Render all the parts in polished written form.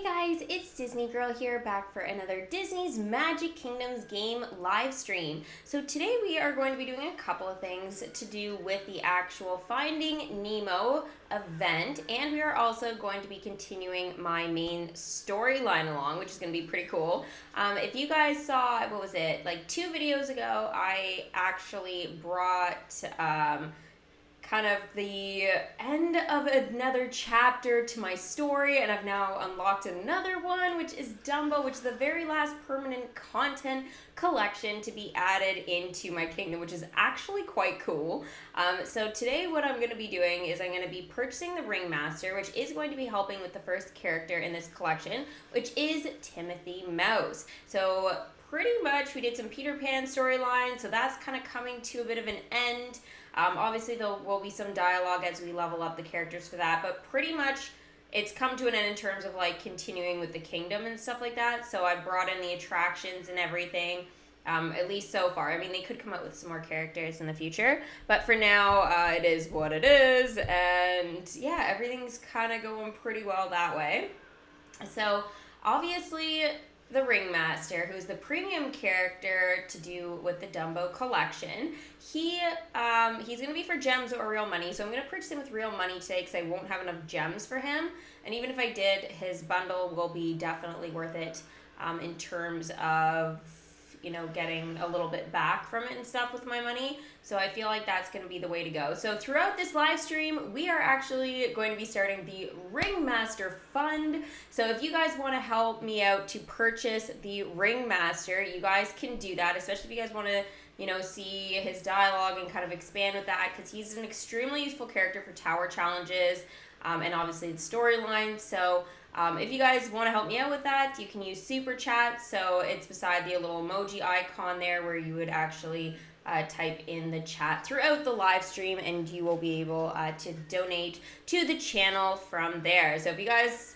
Hey guys, it's Disney Girl here, back for another Disney's Magic Kingdoms game live stream. So today we are going to be doing a couple of things to do with the actual Finding Nemo event, and we are also going to be continuing my main storyline along, which is going to be pretty cool. If you guys saw, what was it, like 2 videos ago, I actually brought kind of the end of another chapter to my story, and I've now unlocked another one, which is Dumbo, which is the very last permanent content collection to be added into my kingdom, which is actually quite cool. So today what I'm going to be doing is I'm going to be purchasing the Ringmaster, which is going to be helping with the first character in this collection, which is Timothy Mouse. So pretty much we did some Peter Pan storyline, so that's kind of coming to a bit of an end. Obviously there will be some dialogue as we level up the characters for that, but pretty much it's come to an end in terms of like continuing with the kingdom and stuff like that. So I brought in the attractions and everything, at least so far. I mean, they could come up with some more characters in the future, but for now it is what it is, and yeah, everything's kind of going pretty well that way. So obviously the Ringmaster, who's the premium character to do with the Dumbo collection, he's going to be for gems or real money, so I'm going to purchase him with real money today because I won't have enough gems for him, and even if I did, his bundle will be definitely worth it in terms of, you know, getting a little bit back from it and stuff with my money. So I feel like that's going to be the way to go. So throughout this live stream, we are actually going to be starting the Ringmaster Fund. So if you guys want to help me out to purchase the Ringmaster, you guys can do that, especially if you guys want to, you know, see his dialogue and kind of expand with that, because he's an extremely useful character for tower challenges, and obviously the storyline. So if you guys want to help me out with that, you can use Super Chat. So it's beside the little emoji icon there where you would actually type in the chat throughout the live stream, and you will be able to donate to the channel from there. So if you guys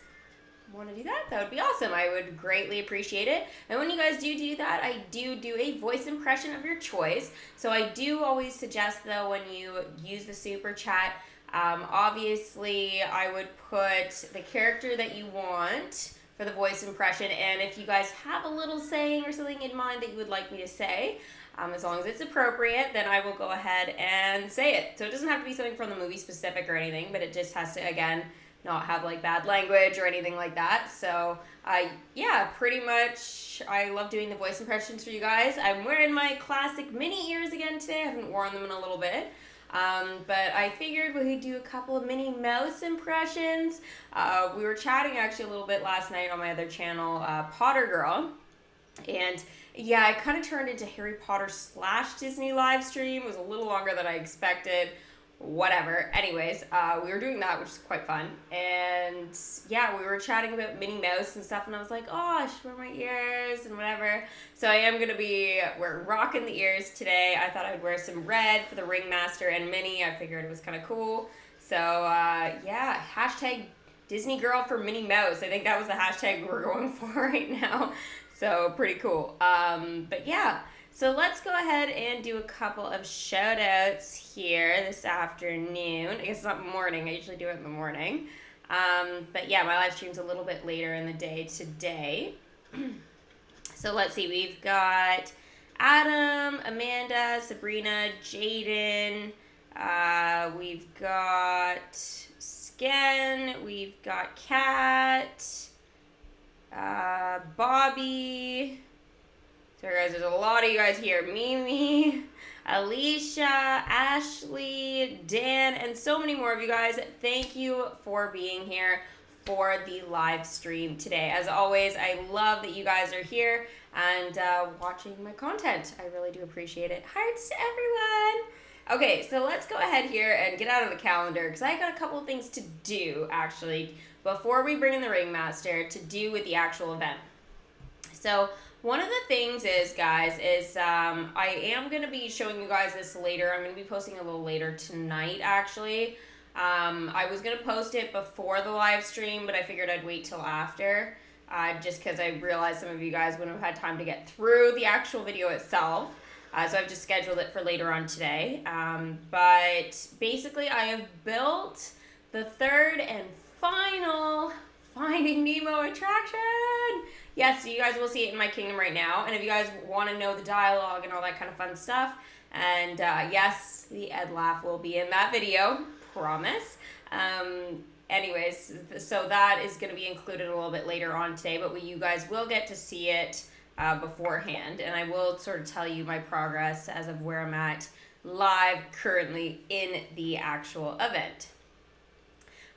want to do that, that would be awesome. I would greatly appreciate it. And when you guys do that, I do a voice impression of your choice. So I do always suggest, though, when you use the Super Chat, obviously I would put the character that you want for the voice impression, and if you guys have a little saying or something in mind that you would like me to say, as long as it's appropriate, then I will go ahead and say it. So it doesn't have to be something from the movie specific or anything, but it just has to, again, not have like bad language or anything like that. So yeah, pretty much I love doing the voice impressions for you guys. I'm wearing my classic mini ears again today. I haven't worn them in a little bit. But I figured we could do a couple of Minnie Mouse impressions. We were chatting actually a little bit last night on my other channel, Potter Girl, and yeah, it kind of turned into Harry Potter / Disney live stream. It was a little longer than I expected. Whatever. Anyways, we were doing that, which is quite fun. And yeah, we were chatting about Minnie Mouse and stuff, and I was like, oh, I should wear my ears and whatever. So I am going to be rocking the ears today. I thought I'd wear some red for the Ringmaster and Minnie. I figured it was kind of cool. So yeah, hashtag Disney Girl for Minnie Mouse. I think that was the hashtag we're going for right now. So pretty cool. But yeah. So let's go ahead and do a couple of shout outs here this afternoon. I guess it's not morning. I usually do it in the morning. But yeah, my live stream's a little bit later in the day today. So let's see. We've got Adam, Amanda, Sabrina, Jaden. We've got Sken. We've got Kat. Bobby. Sorry guys, there's a lot of you guys here. Mimi, Alicia, Ashley, Dan, and so many more of you guys. Thank you for being here for the live stream today. As always, I love that you guys are here and watching my content. I really do appreciate it. Hearts to everyone. Okay, so let's go ahead here and get out of the calendar, because I got a couple of things to do, actually, before we bring in the Ringmaster to do with the actual event. So one of the things is, guys, I am going to be showing you guys this later. I'm going to be posting a little later tonight, actually. I was going to post it before the live stream, but I figured I'd wait till after, just because I realized some of you guys wouldn't have had time to get through the actual video itself. So I've just scheduled it for later on today. But basically, I have built the third and final Finding Nemo attraction. Yes, so you guys will see it in my kingdom right now. And if you guys want to know the dialogue and all that kind of fun stuff, and yes, the Ed laugh will be in that video, promise. Anyways, so that is going to be included a little bit later on today, but you guys will get to see it beforehand, and I will sort of tell you my progress as of where I'm at live currently in the actual event.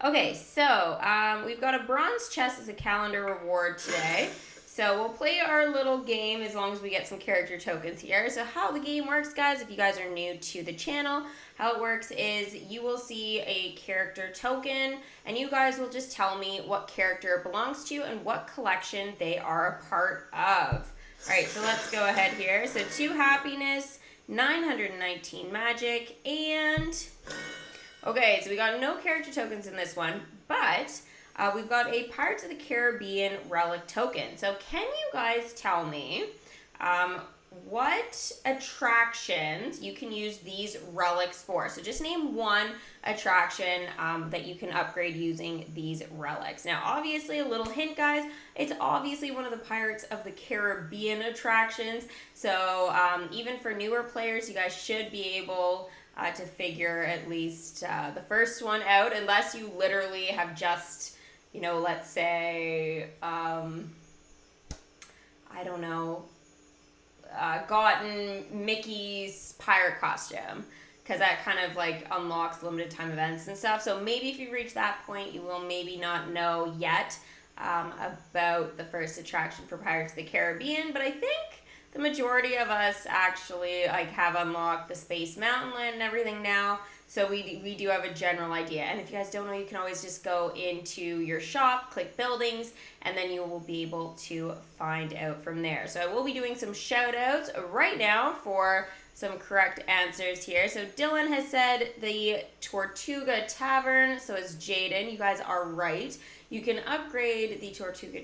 Okay, so we've got a bronze chest as a calendar reward today. So we'll play our little game as long as we get some character tokens here. So how the game works, guys, if you guys are new to the channel, how it works is you will see a character token, and you guys will just tell me what character it belongs to and what collection they are a part of. All right, so let's go ahead here. So 2 happiness, 919 magic, and... Okay, so we got no character tokens in this one, but we've got a Pirates of the Caribbean relic token. So can you guys tell me what attractions you can use these relics for? So just name one attraction that you can upgrade using these relics. Now, obviously, a little hint, guys, it's obviously one of the Pirates of the Caribbean attractions. So even for newer players, you guys should be able to figure at least the first one out, unless you literally have just, you know, let's say, I don't know, gotten Mickey's pirate costume, because that kind of like unlocks limited time events and stuff. So maybe if you reach that point, you will maybe not know yet about the first attraction for Pirates of the Caribbean, but I think the majority of us actually like have unlocked the Space Mountain Land and everything now, so we do have a general idea. And if you guys don't know, you can always just go into your shop, click buildings, and then you will be able to find out from there. So I will be doing some shout outs right now for some correct answers here. So Dylan has said the Tortuga Tavern, so is Jaden. You guys are right. You can upgrade the Tortuga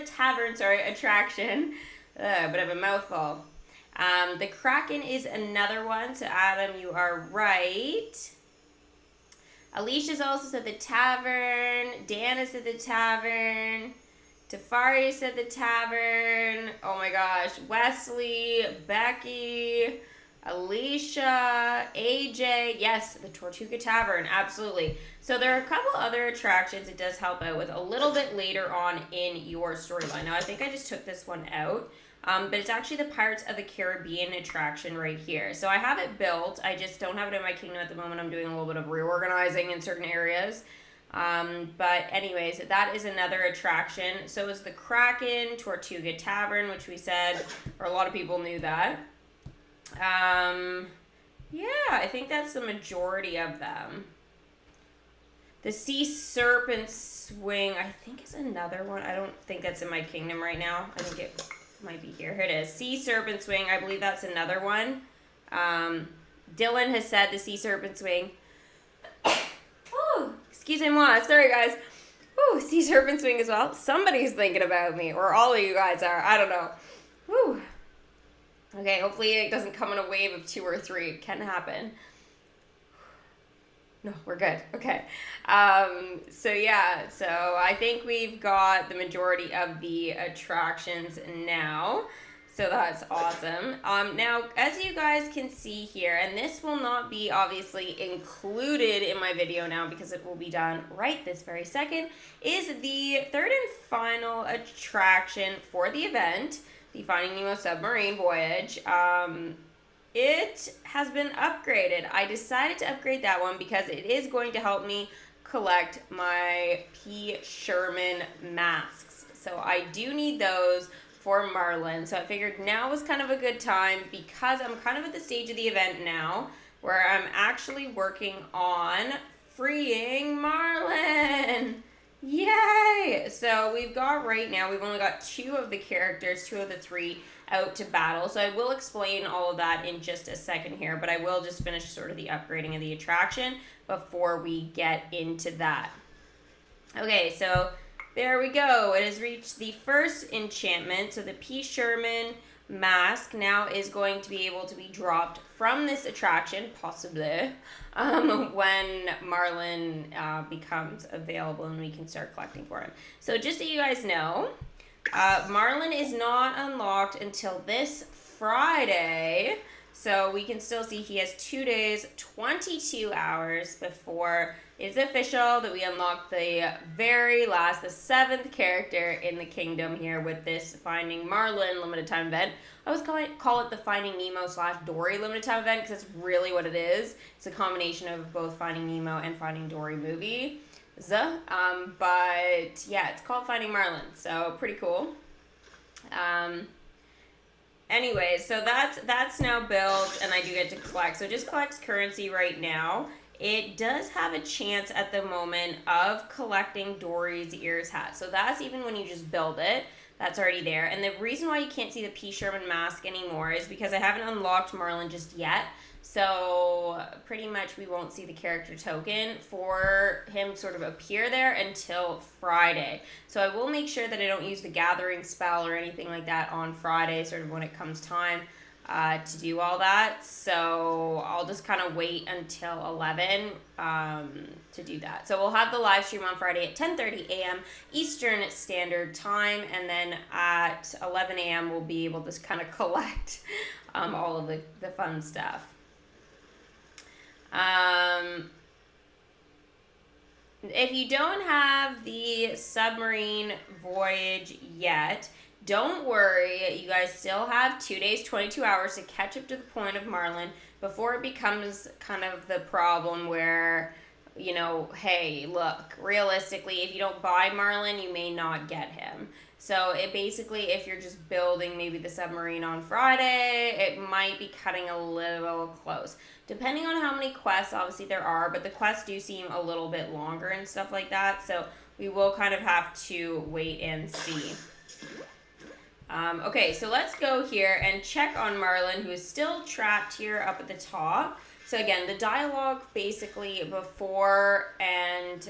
Tavern, attraction. But I have a mouthful. The Kraken is another one, so Adam, you are right. Alicia's also said the tavern. Dana said the tavern. Tafari said the tavern. Oh my gosh. Wesley, Becky, Alicia, AJ. Yes, the Tortuga Tavern. Absolutely. So there are a couple other attractions it does help out with a little bit later on in your storyline. Now, I think I just took this one out. But it's actually the Pirates of the Caribbean attraction right here. So I have it built. I just don't have it in my kingdom at the moment. I'm doing a little bit of reorganizing in certain areas. But anyways, that is another attraction. So is the Kraken, Tortuga Tavern, which we said, or a lot of people knew that. Yeah, I think that's the majority of them. The Sea Serpent Swing, I think is another one. I don't think that's in my kingdom right now. I think it might be here. Here it is. Sea Serpent Swing. I believe that's another one. Dylan has said the Sea Serpent Swing. Oh, excusez-moi. Sorry, guys. Oh, Sea Serpent Swing as well. Somebody's thinking about me, or all of you guys are. I don't know. Whew. Okay, hopefully it doesn't come in a wave of 2 or 3. It can happen. No, we're good. Okay. So yeah, so I think we've got the majority of the attractions now. So that's awesome. Now, as you guys can see here, and this will not be obviously included in my video now because it will be done right this very second, is the third and final attraction for the event, the Finding Nemo submarine voyage. It has been upgraded. I decided to upgrade that one because it is going to help me collect my P. Sherman masks. So I do need those for Marlin. So I figured now was kind of a good time because I'm kind of at the stage of the event now where I'm actually working on freeing Marlin. Yay! So we've got right now, we've only got 2 of the characters, 2 of the 3 out to battle. So I will explain all of that in just a second here, but I will just finish sort of the upgrading of the attraction before we get into that. Okay, so there we go. It has reached the first enchantment. So the P. Sherman mask now is going to be able to be dropped from this attraction, possibly, when Marlin becomes available and we can start collecting for him. So just so you guys know, Marlin is not unlocked until this Friday. So we can still see he has 2 days, 22 hours before it's official that we unlock the very last, the 7th character in the kingdom here with this Finding Marlin limited time event. I always call it the Finding Nemo / Dory limited time event because that's really what it is. It's a combination of both Finding Nemo and Finding Dory movie. But yeah, it's called Finding Marlin, so pretty cool. Anyway, so that's now built, and I do get to collect. So it just collects currency right now. It does have a chance at the moment of collecting Dory's ears hat. So that's even when you just build it. That's already there. And the reason why you can't see the P. Sherman mask anymore is because I haven't unlocked Marlin just yet. So pretty much we won't see the character token for him sort of appear there until Friday. So I will make sure that I don't use the gathering spell or anything like that on Friday, sort of when it comes time to do all that. So I'll just kind of wait until 11 to do that. So we'll have the live stream on Friday at 10:30 a.m. Eastern Standard Time, and then at 11 a.m. we'll be able to kind of collect all of the fun stuff. If you don't have the submarine voyage yet, don't worry. You guys still have 2 days, 22 hours to catch up to the point of Marlin before it becomes kind of the problem where, you know, hey, look, realistically, if you don't buy Marlin, you may not get him. So it basically, if you're just building maybe the submarine on Friday, it might be cutting a little close. Depending on how many quests, obviously there are, but the quests do seem a little bit longer and stuff like that. So we will kind of have to wait and see. Okay, so let's go here and check on Marlin, who is still trapped here up at the top. So again, the dialogue basically before and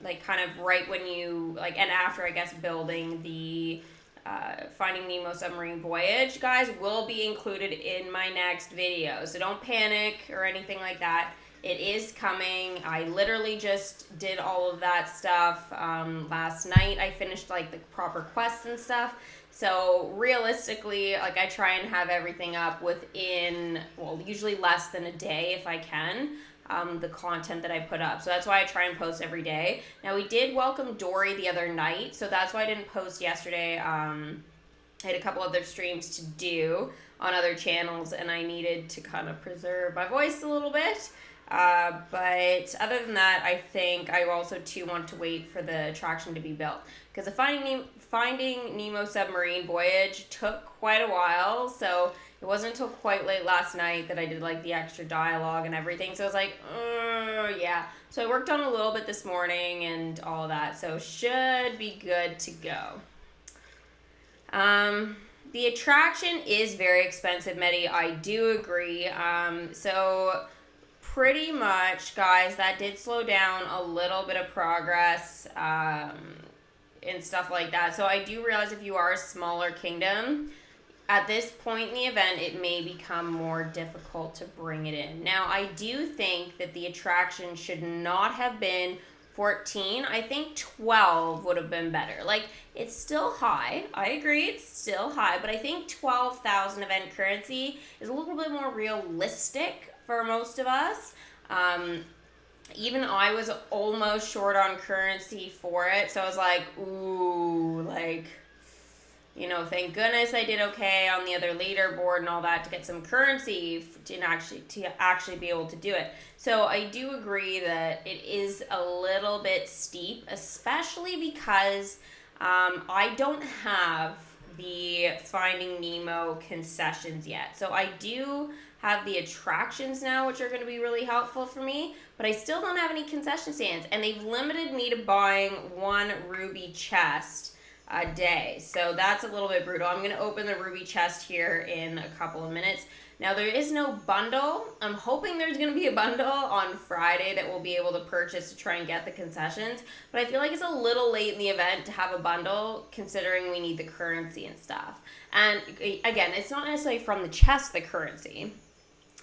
like kind of right when you, like, and after, I guess, building the Finding Nemo submarine voyage, guys, will be included in my next video. So don't panic or anything like that. It is coming. I literally just did all of that stuff last night. I finished like the proper quests and stuff. So realistically, like, I try and have everything up within, well, usually less than a day if I can, the content that I put up. So that's why I try and post every day. Now, we did welcome Dory the other night, so that's why I didn't post yesterday. I had a couple other streams to do on other channels, and I needed to kind of preserve my voice a little bit. But other than that, I think I also too want to wait for the attraction to be built, because the Finding Nemo submarine voyage took quite a while. So it wasn't until quite late last night that I did like the extra dialogue and everything. So I was like, yeah. So I worked on a little bit this morning and all of that. So should be good to go. The attraction is very expensive, Medi. I do agree. So pretty much, guys, that did slow down a little bit of progress and stuff like that. So I do realize if you are a smaller kingdom, at this point in the event, it may become more difficult to bring it in. Now, I do think that the attraction should not have been 14. I think 12 would have been better. Like, it's still high. I agree, it's still high, but I think 12,000 event currency is a little bit more realistic for most of us. Even I was almost short on currency for it, so I was like, ooh, like, you know, thank goodness I did okay on the other leaderboard and all that to get some currency to actually be able to do it. So I do agree that it is a little bit steep, especially because I don't have the Finding Nemo concessions yet. So I do have the attractions now, which are going to be really helpful for me, but I still don't have any concession stands, and they've limited me to buying 1 ruby chest a day. So that's a little bit brutal. I'm going to open the ruby chest here in a couple of minutes. Now, there is no bundle. I'm hoping there's going to be a bundle on Friday that we'll be able to purchase to try and get the concessions. But I feel like it's a little late in the event to have a bundle, considering we need the currency and stuff. And again, it's not necessarily from the chest, the currency.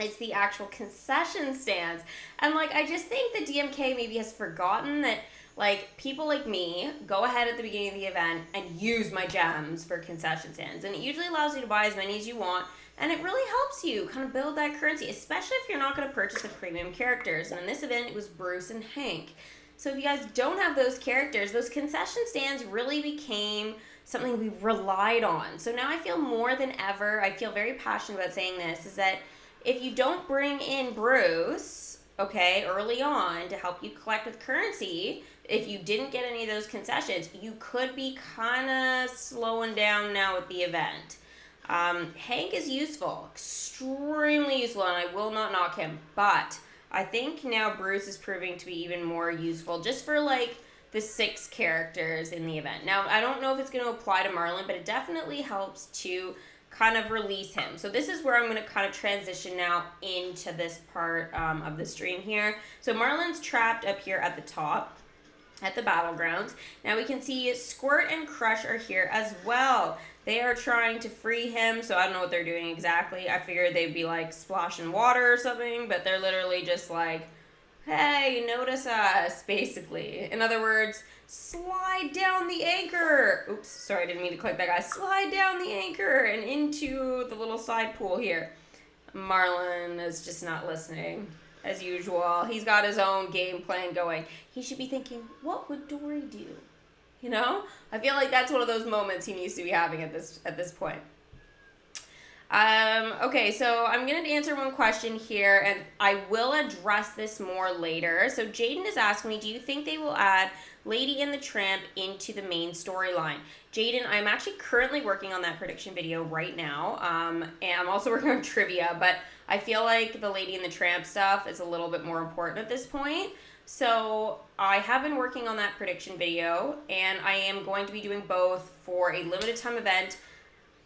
It's the actual concession stands. And, like, I just think the DMK maybe has forgotten that, like, people like me go ahead at the beginning of the event and use my gems for concession stands. And it usually allows you to buy as many as you want. And it really helps you kind of build that currency, especially if you're not going to purchase the premium characters. And in this event, it was Bruce and Hank. So if you guys don't have those characters, those concession stands really became something we relied on. So now I feel more than ever, I feel very passionate about saying this, is that if you don't bring in Bruce, okay, early on to help you collect with currency, if you didn't get any of those concessions, you could be kind of slowing down now at the event. Hank is useful, extremely useful, and I will not knock him, but I think now Bruce is proving to be even more useful just for, like, the 6 characters in the event. Now, I don't know if it's going to apply to Marlin, but it definitely helps to kind of release him. So this is where I'm going to kind of transition now into this part of the stream here. So Marlin's trapped up here at the top, at the battlegrounds. Now we can see Squirt and Crush are here as well. They are trying to free him, so I don't know what they're doing exactly. I figured they'd be like splashing water or something, but they're literally just like, hey, notice us, basically. In other words, slide down the anchor. Oops, sorry, I didn't mean to click that, guy. Slide down the anchor and into the little side pool here. Marlin is just not listening, as usual. He's got his own game plan going. He should be thinking, what would Dory do? You know? I feel like that's one of those moments he needs to be having at this point. Okay, so I'm going to answer one question here, and I will address this more later. So Jaden is asking me, do you think they will add Lady and the Tramp into the main storyline? Jaden, I'm actually currently working on that prediction video right now, and I'm also working on trivia, but I feel like the Lady and the Tramp stuff is a little bit more important at this point. So I have been working on that prediction video, and I am going to be doing both for a limited time event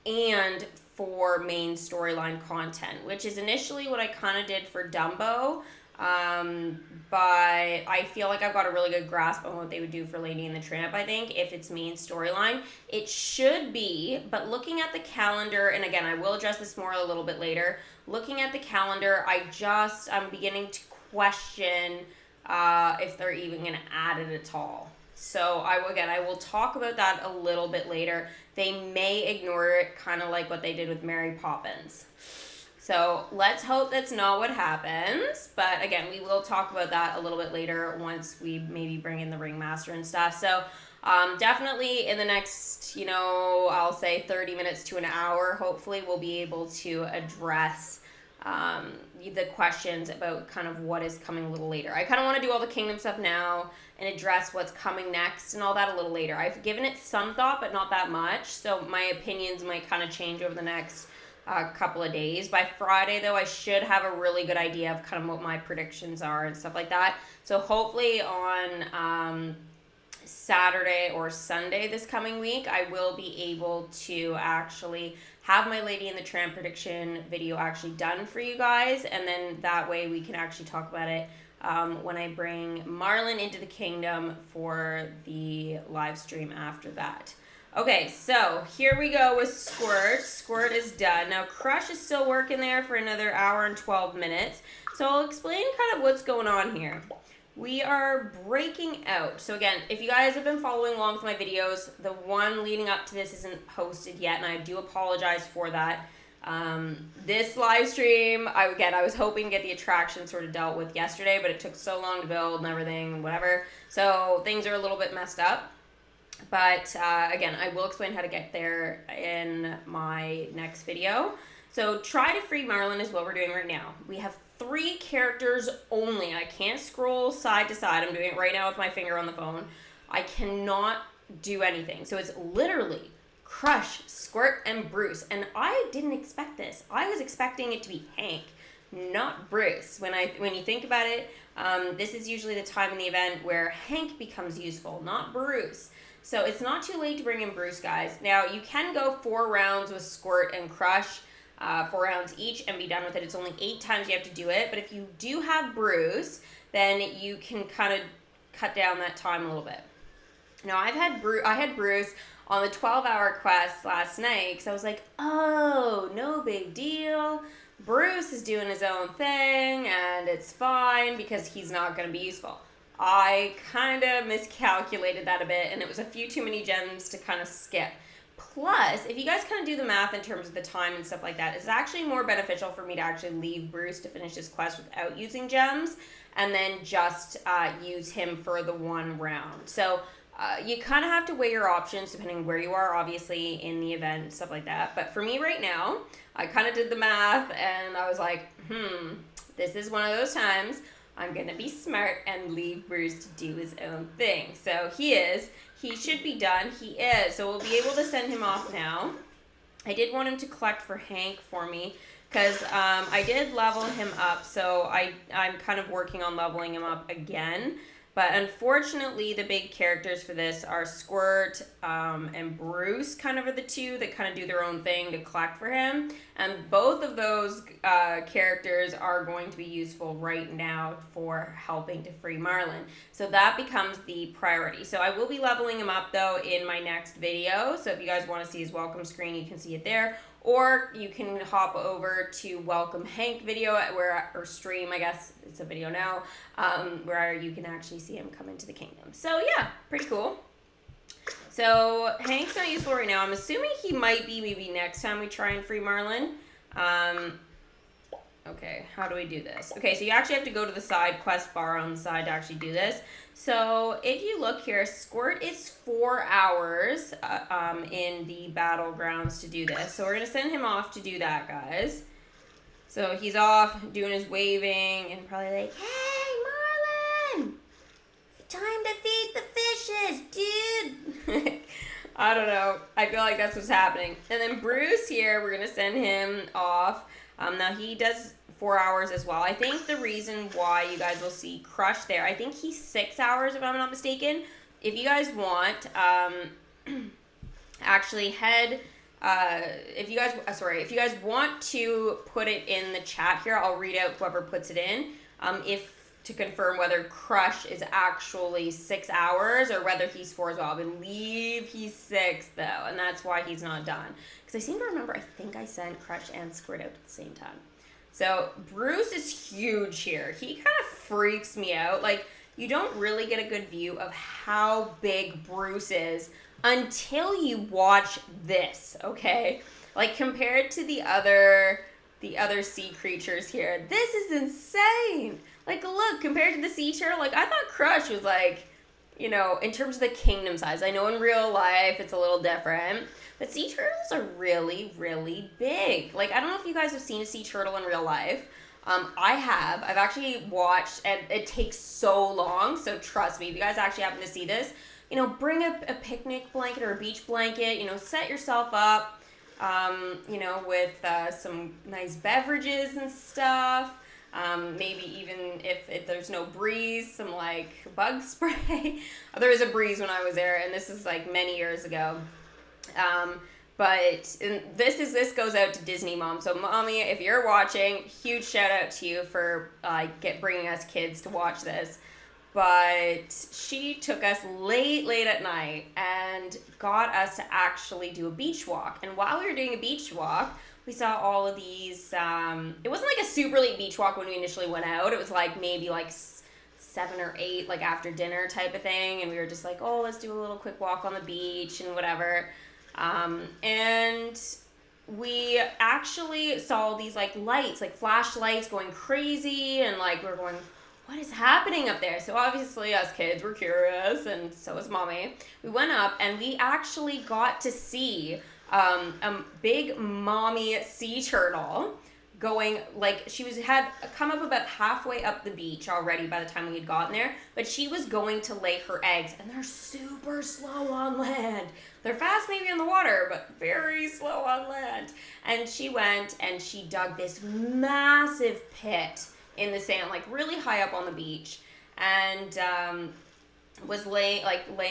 and for main storyline content, which is initially what I kind of did for Dumbo, but I feel like I've got a really good grasp on what they would do for Lady and the Tramp. I think if it's main storyline, it should be, but looking at the calendar, and again, I will address this more a little bit later, looking at the calendar, I'm beginning to question if they're even going to add it at all. So I will talk about that a little bit later. They may ignore it, kind of like what they did with Mary Poppins. So let's hope that's not what happens. But again, we will talk about that a little bit later once we maybe bring in the Ringmaster and stuff. So definitely in the next, I'll say 30 minutes to an hour, hopefully we'll be able to address the questions about kind of what is coming a little later. I kind of want to do all the kingdom stuff now and address what's coming next and all that a little later. I've given it some thought, but not that much, so my opinions might kind of change over the next couple of days. By Friday, though, I should have a really good idea of kind of what my predictions are and stuff like that. So hopefully on Saturday or Sunday this coming week, I will be able to actually have my Lady and the Tramp prediction video actually done for you guys, and then that way we can actually talk about it when I bring Marlin into the kingdom for the live stream after that. Okay, so here we go with Squirt. Squirt is done. Now Crush is still working there for another hour and 12 minutes. So I'll explain kind of what's going on here. We are breaking out. So again, if you guys have been following along with my videos, the one leading up to this isn't posted yet, and I do apologize for that. This live stream, I was hoping to get the attraction sort of dealt with yesterday, but it took so long to build and everything, whatever. So things are a little bit messed up. But again, I will explain how to get there in my next video. So try to free Marlin is what we're doing right now. We have 3 characters only. I can't scroll side to side. I'm doing it right now with my finger on the phone. I cannot do anything. So it's literally Crush, Squirt, and Bruce. And I didn't expect this. I was expecting it to be Hank, not Bruce. When you think about it, this is usually the time in the event where Hank becomes useful, not Bruce. So it's not too late to bring in Bruce, guys. Now, you can go 4 rounds with Squirt and Crush. 4 rounds each and be done with it. It's only 8 times you have to do it, but if you do have Bruce, then you can kind of cut down that time a little bit. Now, I had Bruce on the 12-hour quest last night because I was like, oh, no big deal. Bruce is doing his own thing and it's fine because he's not going to be useful. I kind of miscalculated that a bit, and it was a few too many gems to kind of skip. Plus, if you guys kind of do the math in terms of the time and stuff like that, it's actually more beneficial for me to actually leave Bruce to finish this quest without using gems and then just use him for the 1 round. So you kind of have to weigh your options depending where you are, obviously, in the event and stuff like that. But for me right now, I kind of did the math and I was like, this is one of those times I'm going to be smart and leave Bruce to do his own thing. So he should be done. He is. So we'll be able to send him off now. I did want him to collect for Hank for me because I did level him up. So I'm kind of working on leveling him up again. But unfortunately, the big characters for this are Squirt and Bruce, kind of are the two that kind of do their own thing to collect for him. And both of those characters are going to be useful right now for helping to free Marlin. So that becomes the priority. So I will be leveling him up, though, in my next video. So if you guys want to see his welcome screen, you can see it there. Or you can hop over to Welcome Hank video or stream, I guess it's a video now, where you can actually see him come into the kingdom. So yeah, pretty cool. So Hank's not useful right now. I'm assuming he might be maybe next time we try and free Marlin. Okay, how do we do this? Okay, so you actually have to go to the side quest bar on the side to actually do this. So if you look here, Squirt is 4 hours in the battlegrounds to do this. So we're going to send him off to do that, guys. So he's off doing his waving and probably like, hey, Marlin, time to feed the fishes, dude. I don't know. I feel like that's what's happening. And then Bruce here, we're going to send him off. Now he does 4 hours as well. I think the reason why you guys will see Crush there, I think he's 6 hours if I'm not mistaken. If you guys want, actually head, if you guys want to put it in the chat here, I'll read out whoever puts it in. To confirm whether Crush is actually 6 hours or whether he's 4 as well. I believe he's 6 though, and that's why he's not done. Because I seem to remember, I think I sent Crush and Squirt out at the same time. So Bruce is huge here. He kind of freaks me out. Like, you don't really get a good view of how big Bruce is until you watch this, okay? Like, compared to the other sea creatures here, this is insane. Like, look, compared to the sea turtle, like, I thought Crush was, like, you know, in terms of the kingdom size. I know in real life it's a little different, but sea turtles are really, really big. Like, I don't know if you guys have seen a sea turtle in real life. I have. I've actually watched, and it takes so long, so trust me, if you guys actually happen to see this, you know, bring a picnic blanket or a beach blanket, you know, set yourself up, you know, with some nice beverages and stuff. Maybe even if there's no breeze, some like bug spray. There was a breeze when I was there, and this is like many years ago. But this goes out to Disney Mom. So Mommy, if you're watching, huge shout out to you for bringing us kids to watch this. But she took us late at night and got us to actually do a beach walk. And while we were doing a beach walk, we saw all of these, it wasn't like a super late beach walk when we initially went out. It was like maybe like 7 or 8, like after dinner type of thing. And we were just like, oh, let's do a little quick walk on the beach and whatever. And we actually saw these like lights, like flashlights going crazy. And like, we were going, what is happening up there? So obviously us kids were curious, and so was Mommy. We went up and we actually got to see a big mommy sea turtle going, like, had come up about halfway up the beach already by the time we had gotten there, but she was going to lay her eggs, and they're super slow on land. They're fast maybe on the water, but very slow on land. And she went and she dug this massive pit in the sand, like really high up on the beach. And was laying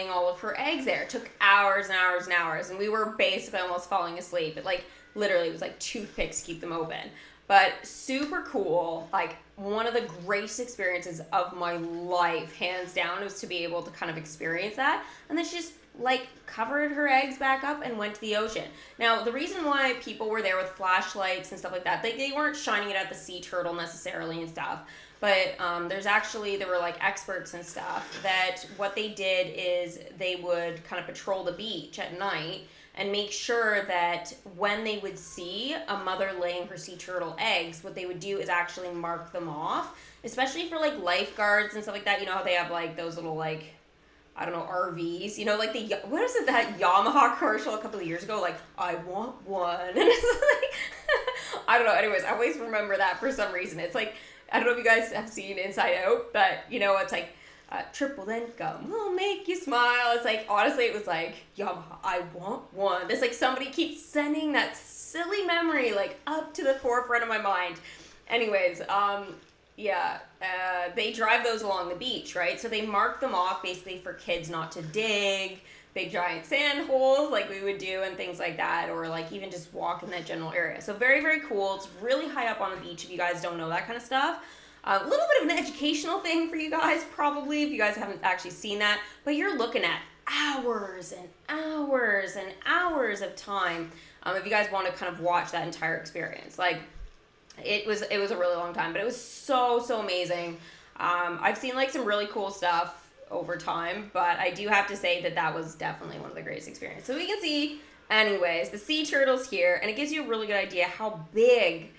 all of her eggs there. It took hours and hours and hours, and we were basically almost falling asleep. It like literally was like toothpicks to keep them open. But super cool, like one of the greatest experiences of my life, hands down, was to be able to kind of experience that. And then she just like covered her eggs back up and went to the ocean. Now, the reason why people were there with flashlights and stuff like that, they weren't shining it at the sea turtle necessarily and stuff. But there were like experts and stuff that what they did is they would kind of patrol the beach at night and make sure that when they would see a mother laying her sea turtle eggs, what they would do is actually mark them off, especially for like lifeguards and stuff like that. You know how they have like those little like, I don't know, RVs, you know, like what is it, that Yamaha commercial a couple of years ago, like, I want one, and it's like, I don't know, anyways, I always remember that for some reason. It's like, I don't know if you guys have seen Inside Out, but, you know, it's like, triple income will make you smile. It's like, honestly, it was like, Yamaha, I want one. It's like somebody keeps sending that silly memory, like, up to the forefront of my mind. Anyways, they drive those along the beach, right? So they mark them off basically for kids not to dig big giant sand holes like we would do and things like that, or like even just walk in that general area. So very, very cool. It's really high up on the beach if you guys don't know that kind of stuff. A little bit of an educational thing for you guys probably if you guys haven't actually seen that, but you're looking at hours and hours and hours of time if you guys want to kind of watch that entire experience. Like, it was a really long time, but it was so amazing. I've seen like some really cool stuff over time, but I do have to say that was definitely one of the greatest experiences. So we can see, anyways, the sea turtles here, and it gives you a really good idea how big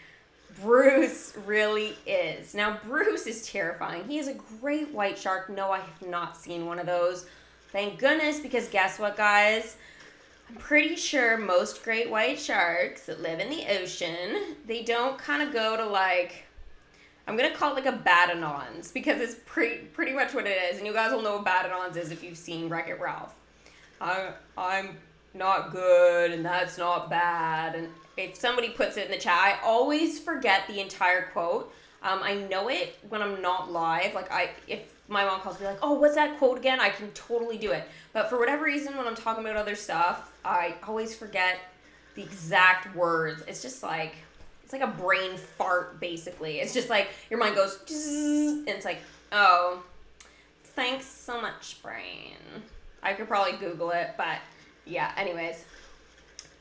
Bruce really is. Now, Bruce is terrifying. He is a great white shark. No, I have not seen one of those. Thank goodness, because guess what, guys? I'm pretty sure most great white sharks that live in the ocean, they don't kind of go to like, I'm going to call it like a Badenons, because it's pretty much what it is. And you guys will know what Badenons is if you've seen Wreck-It Ralph. I'm not good, and that's not bad. And if somebody puts it in the chat, I always forget the entire quote. I know it when I'm not live. Like, if my mom calls me like, oh, what's that quote again? I can totally do it. But for whatever reason, when I'm talking about other stuff, I always forget the exact words. It's just like, it's like a brain fart, basically. It's just like, your mind goes, and it's like, oh, thanks so much, brain. I could probably Google it, but yeah, anyways,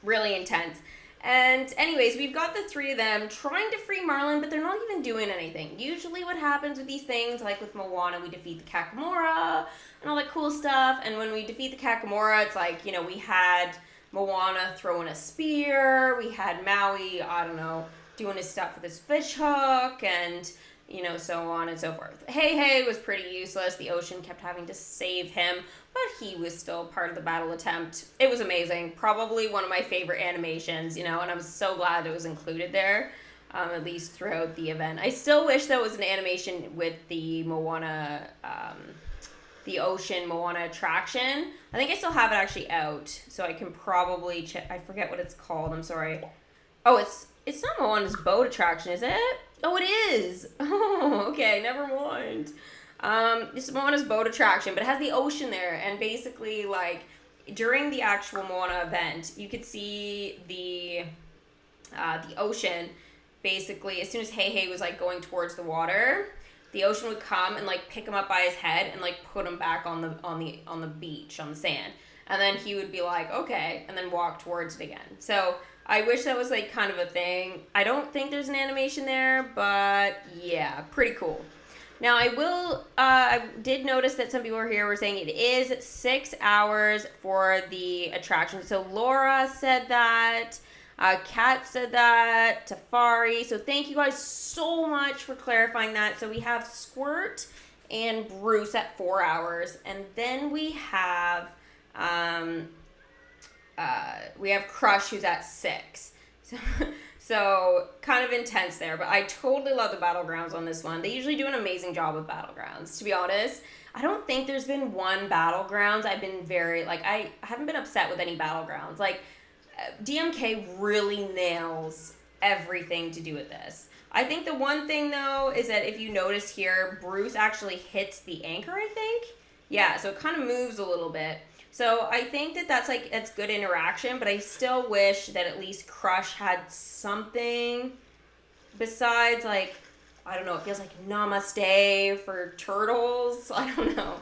really intense. And anyways, we've got the three of them trying to free Marlin, but they're not even doing anything. Usually what happens with these things, like with Moana, we defeat the Kakamora and all that cool stuff. And when we defeat the Kakamora, it's like, you know, we had Moana throwing a spear. We had Maui, I don't know, doing his stuff with his fish hook and, you know, so on and so forth. Hey was pretty useless. The ocean kept having to save him, but he was still part of the battle attempt. It was amazing. Probably one of my favorite animations, you know, and I'm so glad it was included there, at least throughout the event. I still wish there was an animation with the Moana, the ocean Moana attraction. I think I still have it actually out, so I can probably check. I forget what it's called. I'm sorry. Oh, it's not Moana's boat attraction, is it? Oh, it is. Oh, okay, never mind. It's Moana's boat attraction, but it has the ocean there, and basically, like, during the actual Moana event, you could see the ocean. Basically, as soon as Hey was like going towards the water, the ocean would come and like pick him up by his head and like put him back on the beach, on the sand, and then he would be like, okay, and then walk towards it again. So I wish that was like kind of a thing. I don't think there's an animation there, but yeah, pretty cool. Now I did notice that some people here were saying it is 6 hours for the attraction. So Laura said that, Kat said that, Tafari. So thank you guys so much for clarifying that. So we have Squirt and Bruce at 4 hours, and then we have Crush, who's at 6. So kind of intense there, but I totally love the Battlegrounds on this one. They usually do an amazing job with Battlegrounds, to be honest. I don't think there's been one Battlegrounds I've been very, like, I haven't been upset with any Battlegrounds. Like, DMK really nails everything to do with this. I think the one thing, though, is that if you notice here, Bruce actually hits the anchor, I think. Yeah, so it kind of moves a little bit. So I think that that's good interaction, but I still wish that at least Crush had something besides like, I don't know, it feels like namaste for turtles. I don't know.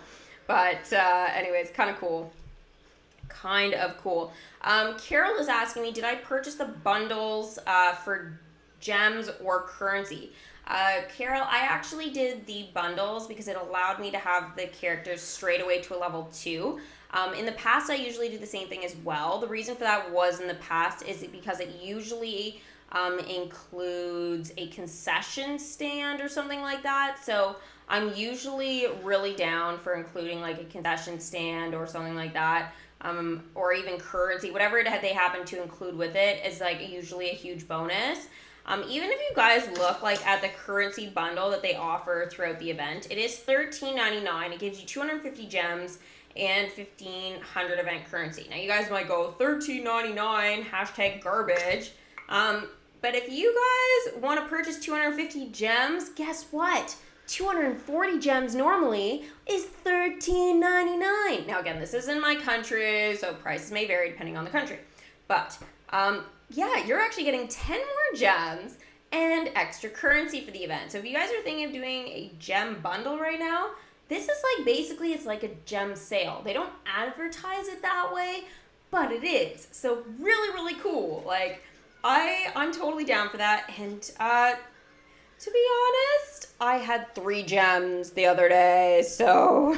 But anyways, kind of cool. Kind of cool. Carol is asking me, did I purchase the bundles for gems or currency? Carol, I actually did the bundles because it allowed me to have the characters straight away to a level 2. In the past, I usually do the same thing as well. The reason for that was in the past is because it usually includes a concession stand or something like that. So I'm usually really down for including like a concession stand or something like that. Or even currency, whatever they happen to include with it is like usually a huge bonus. Even if you guys look like at the currency bundle that they offer throughout the event, it is $13.99. It gives you 250 gems and 1,500 event currency. Now you guys might go $13.99 hashtag garbage. But if you guys want to purchase 250 gems, guess what? 240 gems normally is $13.99. Now again, this is in my country, so prices may vary depending on the country. But yeah, you're actually getting 10 more gems and extra currency for the event. So if you guys are thinking of doing a gem bundle right now, this is like basically it's like a gem sale. They don't advertise it that way, but it is. So really, really cool. Like I'm totally down for that. And to be honest, I had 3 gems the other day, so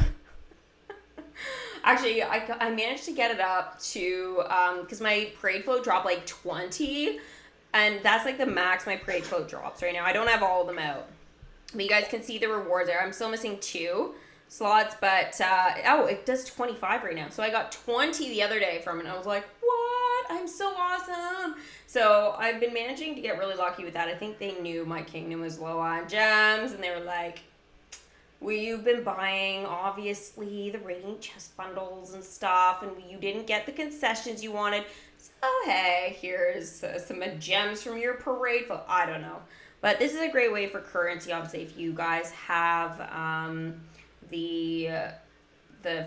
actually I managed to get it up to because my parade float dropped like 20, and that's like the max my parade float drops right now. I don't have all of them out, but you guys can see the rewards there. I'm still missing 2 slots, but oh, it does 25 right now. So I got 20 the other day from it, and I was like, what? I'm so awesome. So I've been managing to get really lucky with that. I think they knew my kingdom was low on gems, and they were like, you've been buying, obviously, the Radiant Chest bundles and stuff, and you didn't get the concessions you wanted. So, hey, here's some gems from your parade float. I don't know. But this is a great way for currency, obviously, if you guys have the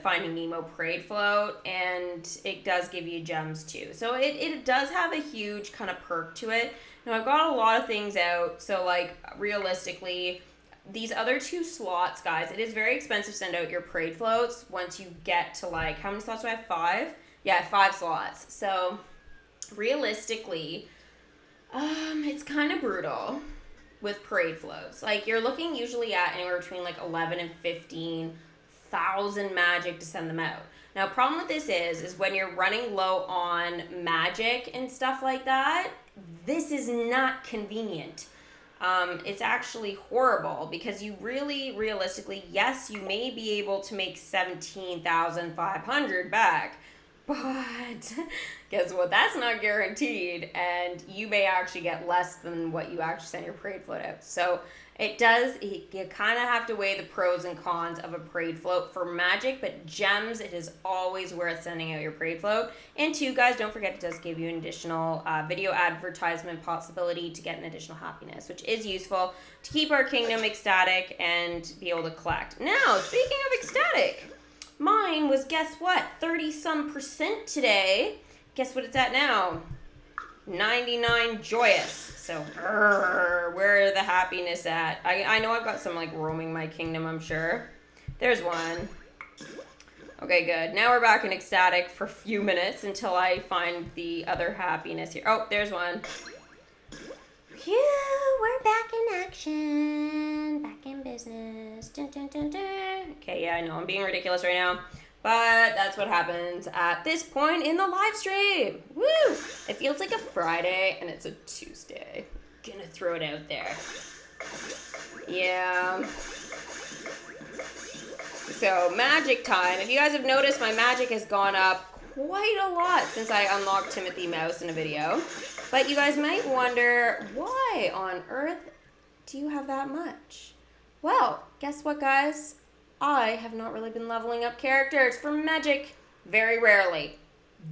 Finding Nemo parade float, and it does give you gems too. So it does have a huge kind of perk to it. Now I've got a lot of things out, so like realistically, these other 2 slots, guys, it is very expensive to send out your parade floats once you get to like, how many slots do I have? 5? Yeah, 5 slots. So realistically, it's kind of brutal with parade floats. Like you're looking usually at anywhere between like 11 and 15,000 magic to send them out. Now, problem with this is when you're running low on magic and stuff like that, this is not convenient. It's actually horrible because you really, realistically, yes, you may be able to make 17,500 back, but guess what? That's not guaranteed, and you may actually get less than what you actually send your parade float out. So you kind of have to weigh the pros and cons of a parade float for magic, but gems, it is always worth sending out your parade float. And 2, guys, don't forget it does give you an additional video advertisement possibility to get an additional happiness, which is useful to keep our kingdom ecstatic and be able to collect. Now, speaking of ecstatic, mine was, guess what, 30-some% today. Guess what it's at now? 99 joyous. So, where the happiness at? I know I've got some, like, roaming my kingdom, I'm sure. There's one. Okay, good. Now we're back in ecstatic for a few minutes until I find the other happiness here. Oh, there's one. Phew, we're back in action. Back in business. Dun, dun, dun, dun. Okay, yeah, I know I'm being ridiculous right now. But that's what happens at this point in the live stream. Woo! It feels like a Friday and it's a Tuesday. Gonna throw it out there. Yeah. So, magic time. If you guys have noticed, my magic has gone up quite a lot since I unlocked Timothy Mouse in a video. But you guys might wonder, why on earth do you have that much? Well, guess what, guys? I have not really been leveling up characters for magic. Very rarely.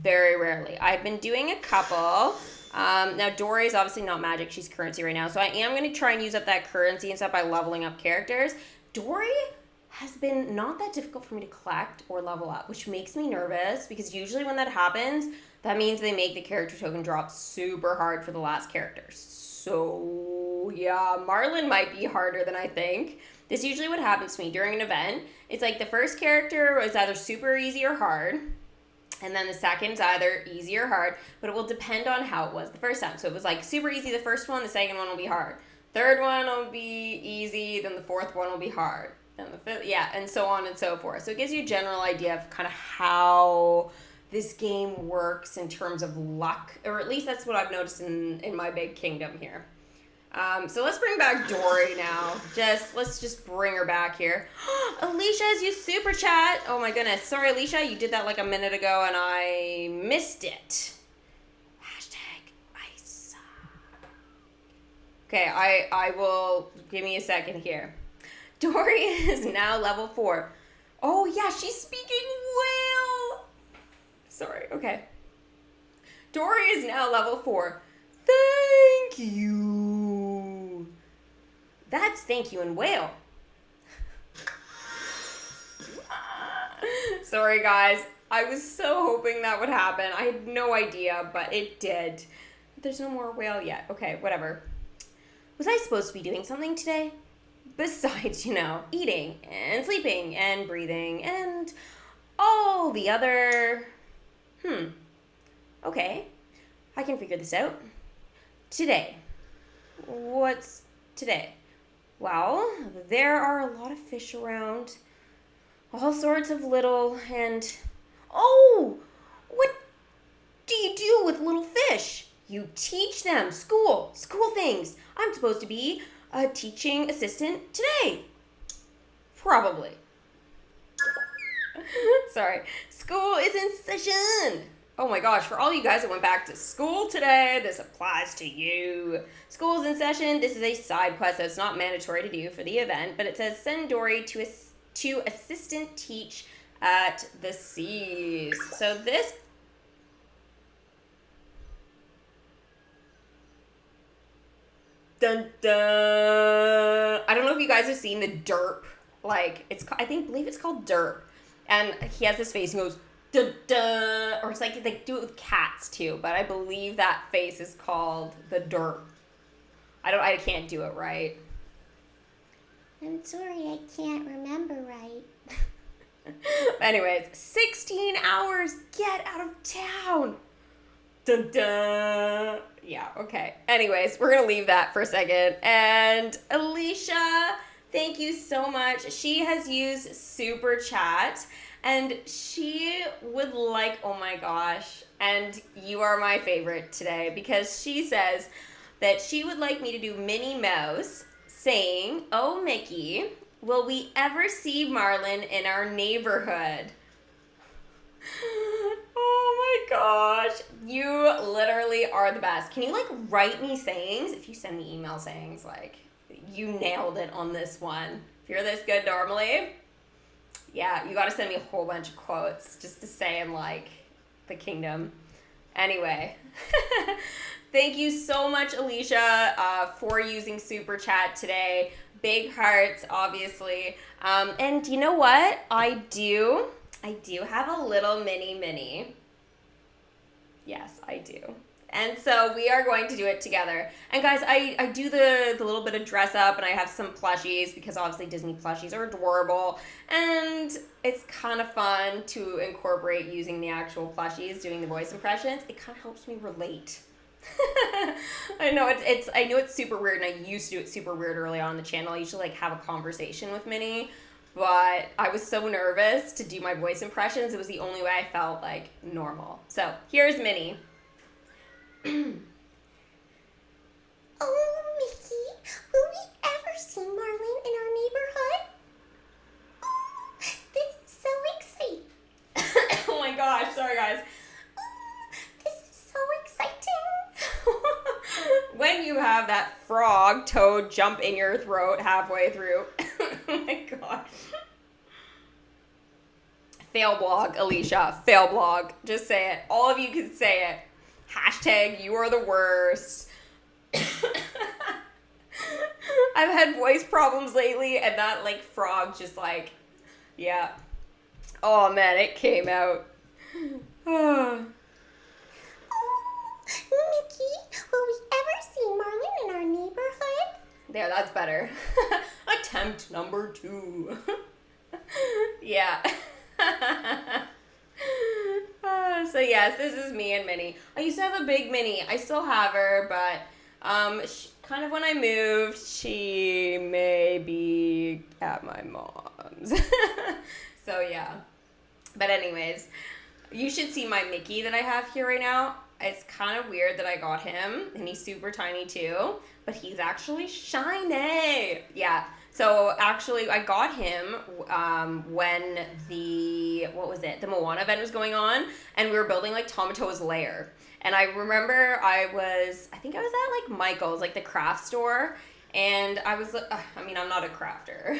Very rarely. I've been doing a couple. Now, Dory's obviously not magic. She's currency right now. So I am going to try and use up that currency and stuff by leveling up characters. Dory, has been not that difficult for me to collect or level up, which makes me nervous because usually when that happens, that means they make the character token drop super hard for the last characters. So yeah, Marlin might be harder than I think. This is usually what happens to me during an event. It's like the first character is either super easy or hard, and then the second's either easy or hard, but it will depend on how it was the first time. So it was like super easy the first one, the second one will be hard. Third one will be easy, then the fourth one will be hard. Then the fifth, yeah, and so on and so forth. So it gives you a general idea of kind of how this game works in terms of luck, or at least that's what I've noticed in my big kingdom here. So let's bring back Dory now. Let's just bring her back here. Alicia has used super chat. Oh my goodness. Sorry, Alicia, you did that like a minute ago and I missed it. Hashtag I suck. Okay, I will, give me a second here. Dory is now level 4. Oh yeah, she's speaking well. Sorry, okay. Dory is now level 4. Thank you. That's thank you in whale. Sorry, guys. I was so hoping that would happen. I had no idea, but it did. There's no more whale yet. Okay, whatever. Was I supposed to be doing something today? Besides, eating and sleeping and breathing and all the other... Okay. I can figure this out. Today. What's today? Well, there are a lot of fish around. All sorts of little and... Oh! What do you do with little fish? You teach them. School things. I'm supposed to be a teaching assistant today. Probably. Sorry. School is in session. Oh my gosh, for all you guys that went back to school today, this applies to you. School's in session. This is a side quest, so it's not mandatory to do for the event, but it says send Dory to assistant teach at the seas. So this... Dun dun. I don't know if you guys have seen the derp. Like, I believe it's called derp. And he has this face and goes... Dun, dun, or it's like they do it with cats too, but I believe that face is called the derp. I can't do it right. I'm sorry, I can't remember right. Anyways, 16 hours, get out of town. Dun dun. Yeah, okay. Anyways, we're gonna leave that for a second. And Alicia, thank you so much. She has used Super Chat. And she would like, oh my gosh, and you are my favorite today because she says that she would like me to do Minnie Mouse saying, "Oh, Mickey, will we ever see Marlin in our neighborhood?" Oh my gosh, you literally are the best. Can you write me sayings? If you send me email sayings, you nailed it on this one. If you're this good normally... Yeah, you got to send me a whole bunch of quotes just to say in, the kingdom. Anyway, thank you so much, Alicia, for using Super Chat today. Big hearts, obviously. And you know what? I do have a little mini. Yes, I do. And so we are going to do it together. And guys, I do the little bit of dress up and I have some plushies because obviously Disney plushies are adorable. And it's kind of fun to incorporate using the actual plushies, doing the voice impressions. It kind of helps me relate. I know it's super weird and I used to do it super weird early on in the channel. I used to have a conversation with Minnie, but I was so nervous to do my voice impressions. It was the only way I felt normal. So here's Minnie. Oh, Mickey, will we ever see Marlin in our neighborhood? Oh, this is so exciting. Oh my gosh, sorry guys. This is so exciting. When you have that frog toad jump in your throat halfway through. Oh my gosh. Fail blog, Alicia. Fail blog. Just say it. All of you can say it. Hashtag you are the worst. I've had voice problems lately and that frog just Yeah. Oh man, it came out. Oh, Mickey, will we ever see Marlin in our neighborhood? There, that's better. Attempt number 2. Yeah. So yes, this is me and Minnie. I used to have a big Minnie. I still have her, but kind of when I moved, she may be at my mom's. So yeah. But anyways, you should see my Mickey that I have here right now. It's kind of weird that I got him, and he's super tiny too, but he's actually shiny. Yeah. So actually, I got him when the Moana event was going on, and we were building like Tomato's lair. And I remember I think I was at like Michael's, like the craft store, and I was, I'm not a crafter.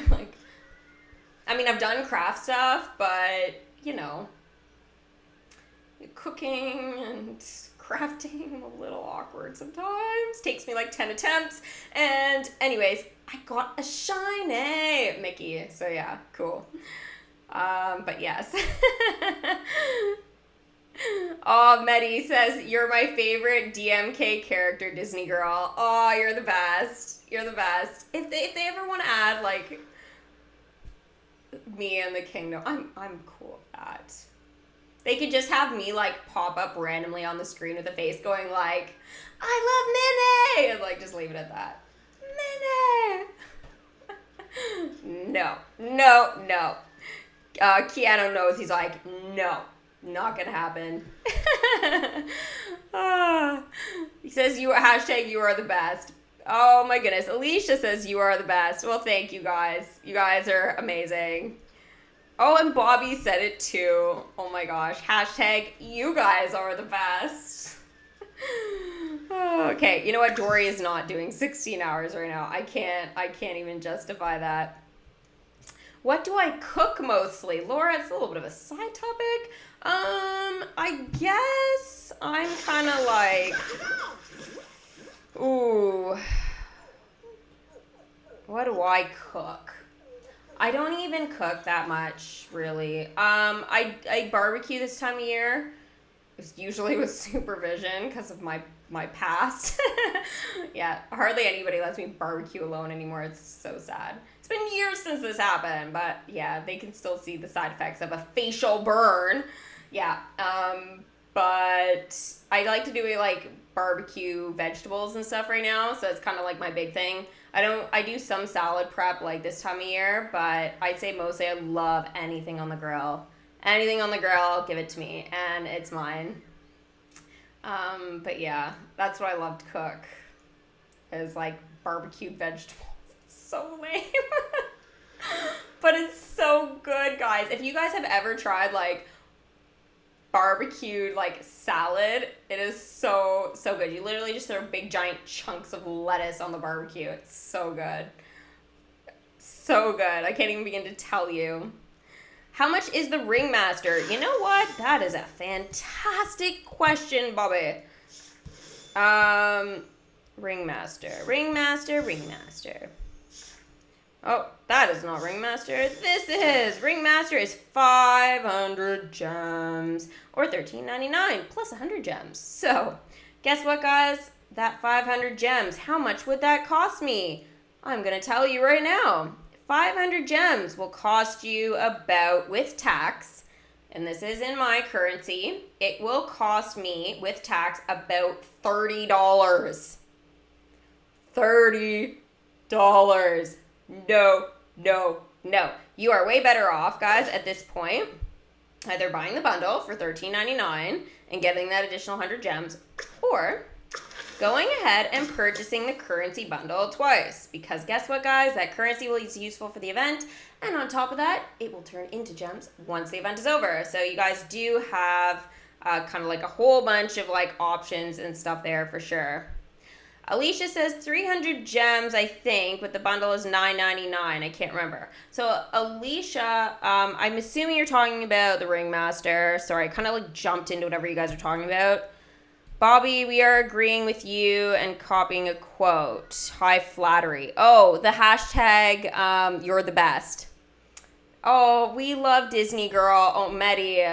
I've done craft stuff, but you know, cooking and crafting a little awkward sometimes. Takes me like 10 attempts. And anyways, I got a shiny Mickey. So yeah, cool. But yes. Oh, Medi says, you're my favorite DMK character, Disney girl. Oh, you're the best. You're the best. If they ever want to add like me and the kingdom, I'm cool with that. They could just have me like pop up randomly on the screen with a face going like, I love Minnie, and like just leave it at that. Minnie. No. Keanu knows. He's like, no, not gonna happen. He says you are the best. Oh my goodness. Alicia says you are the best. Well, thank you guys. You guys are amazing. Oh, and Bobby said it too. Oh my gosh. Hashtag you guys are the best. Okay, you know what? Dory is not doing 16 hours right now. I can't even justify that. What do I cook mostly? Laura, it's a little bit of a side topic. I guess I'm kind of like, ooh, what do I cook? I don't even cook that much, really. I barbecue this time of year. It's usually with supervision because of my past. Yeah, hardly anybody lets me barbecue alone anymore. It's so sad. It's been years since this happened, but yeah, they can still see the side effects of a facial burn. Yeah, but I like to do like barbecue vegetables and stuff right now, so it's kind of like my big thing. I do some salad prep like this time of year, but I'd say mostly I love anything on the grill. Anything on the grill, give it to me, and it's mine. But yeah, that's what I love to cook, is like barbecued vegetables. So lame. But it's so good, guys. If you guys have ever tried like barbecued like salad, it is so good. You literally just throw big giant chunks of lettuce on the barbecue. It's so good. So good. I can't even begin to tell you. How much is the Ringmaster? You know what? That is a fantastic question, Bobby. Ringmaster. Oh, that is not Ringmaster. This is. Ringmaster is 500 gems. Or $13.99 plus 100 gems. So, guess what, guys? That 500 gems, how much would that cost me? I'm going to tell you right now. 500 gems will cost you about, with tax, and this is in my currency, it will cost me, with tax, about $30. $30. No. You are way better off, guys, at this point, either buying the bundle for $13.99 and getting that additional 100 gems, or going ahead and purchasing the currency bundle twice. Because guess what, guys? That currency will be useful for the event, and on top of that, it will turn into gems once the event is over. So you guys do have kind of like a whole bunch of like options and stuff there for sure. Alicia says 300 gems, I think, but the bundle is $9.99. I can't remember. So, Alicia, I'm assuming you're talking about the Ringmaster. Sorry, I kind of like jumped into whatever you guys are talking about. Bobby, we are agreeing with you and copying a quote. High flattery. Oh, the hashtag, you're the best. Oh, we love Disney, girl. Oh, Maddie,